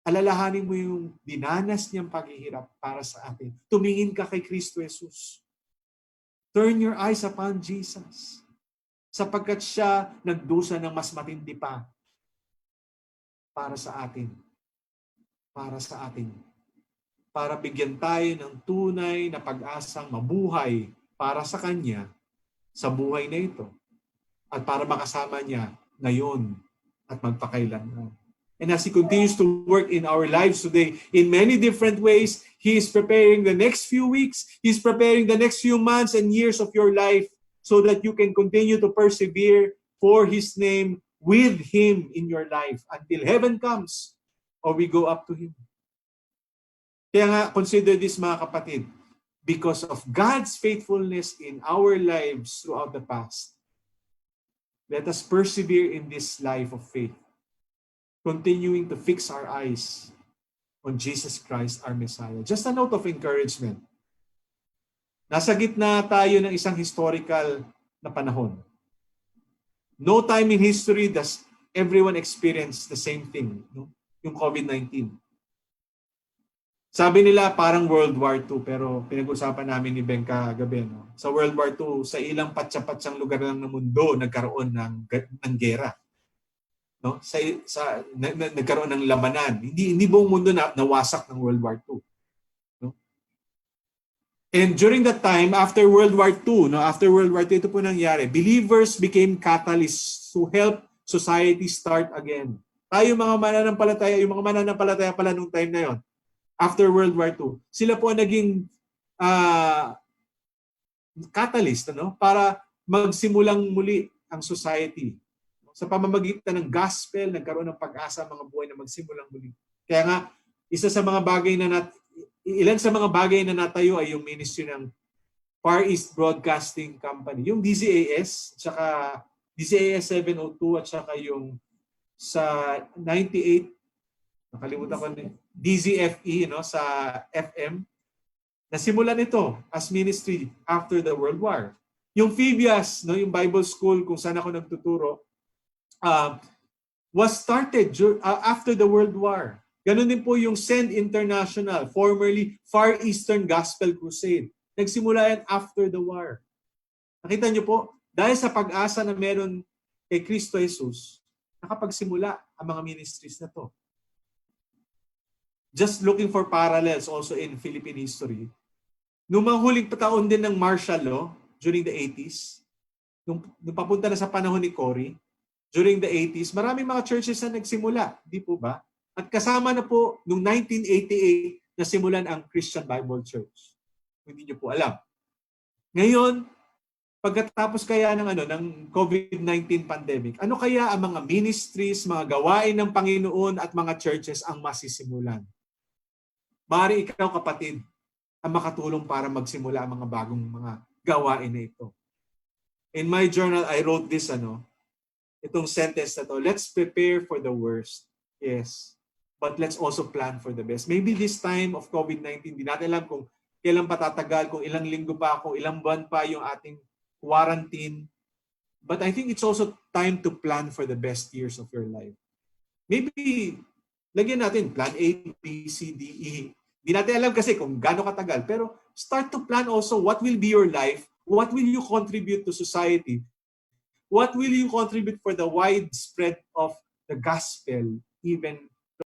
Alalahanin mo yung dinanas niyang paghihirap para sa atin. Tumingin ka kay Kristo Jesus. Turn your eyes upon Jesus. Sapagkat siya nagdusa ng mas matindi pa para sa atin. Para sa atin. Para bigyan tayo ng tunay na pag-asang mabuhay para sa Kanya sa buhay na ito. At para makasama niya ngayon at magpakailanman. And as He continues to work in our lives today in many different ways, He is preparing the next few weeks, He's preparing the next few months and years of your life so that you can continue to persevere for His name with Him in your life until heaven comes or we go up to Him. Kaya nga, consider this mga kapatid, because of God's faithfulness in our lives throughout the past, let us persevere in this life of faith, continuing to fix our eyes on Jesus Christ, our Messiah. Just a note of encouragement. Nasa gitna tayo ng isang historical na panahon. No time in history does everyone experience the same thing, no? Yung COVID-19. Sabi nila parang World War II, pero pinag-usapan namin ni Ben kagabi. No? Sa World War II, sa ilang patsa-patsang lugar lang ng mundo, nagkaroon ng gera. No? Nagkaroon ng labanan. Hindi buong mundo nawasak ng World War II. No? And during that time, after World War II, ito po nangyari, believers became catalysts to help society start again. Tayo mga mananampalataya, yung mga mananampalataya pala nung time na yon, after World War II, sila po ang naging catalyst para magsimulang muli ang society. Sa pamamagitan ng gospel, nagkaroon ng pag-asa ang mga buhay na magsimulang muli. Kaya nga, isa sa mga bagay na ilan sa mga bagay na natayo ay yung ministry ng Far East Broadcasting Company, yung DZAS, tsaka DZAS 702 at saka yung sa 98, nakalimutan ko na, DZFE, no, sa FM. Nasimulan ito as ministry after the World War. Yung Phoebias, no, yung Bible school kung saan ako nagtuturo, was started after the World War. Ganun din po yung Send International, formerly Far Eastern Gospel Crusade. Nagsimula yan after the war. Nakita niyo po, dahil sa pag-asa na meron kay Kristo Jesus, nakapagsimula ang mga ministries na to. Just looking for parallels also in Philippine history. Noong mga huling taon din ng martial law during the 80s, nung papunta na sa panahon ni Cory, during the 80s, maraming mga churches na nagsimula, di po ba? At kasama na po noong 1988 na simulan ang Christian Bible Church. Hindi niyo po alam. Ngayon, pagkatapos kaya ng COVID-19 pandemic, ano kaya ang mga ministries, mga gawain ng Panginoon at mga churches ang masisimulan? Maaari ikaw, kapatid, ang makatulong para magsimula ang mga bagong mga gawain na ito. In my journal, I wrote this, itong sentence na to, let's prepare for the worst. Yes. But let's also plan for the best. Maybe this time of COVID-19, di natin alam kung kailan patatagal, kung ilang linggo pa, kung ilang buwan pa yung ating quarantine. But I think it's also time to plan for the best years of your life. Maybe, lagyan natin plan A, B, C, D, E. Di natin alam kasi kung gaano katagal. Pero start to plan also what will be your life, what will you contribute to society, what will you contribute for the widespread of the gospel even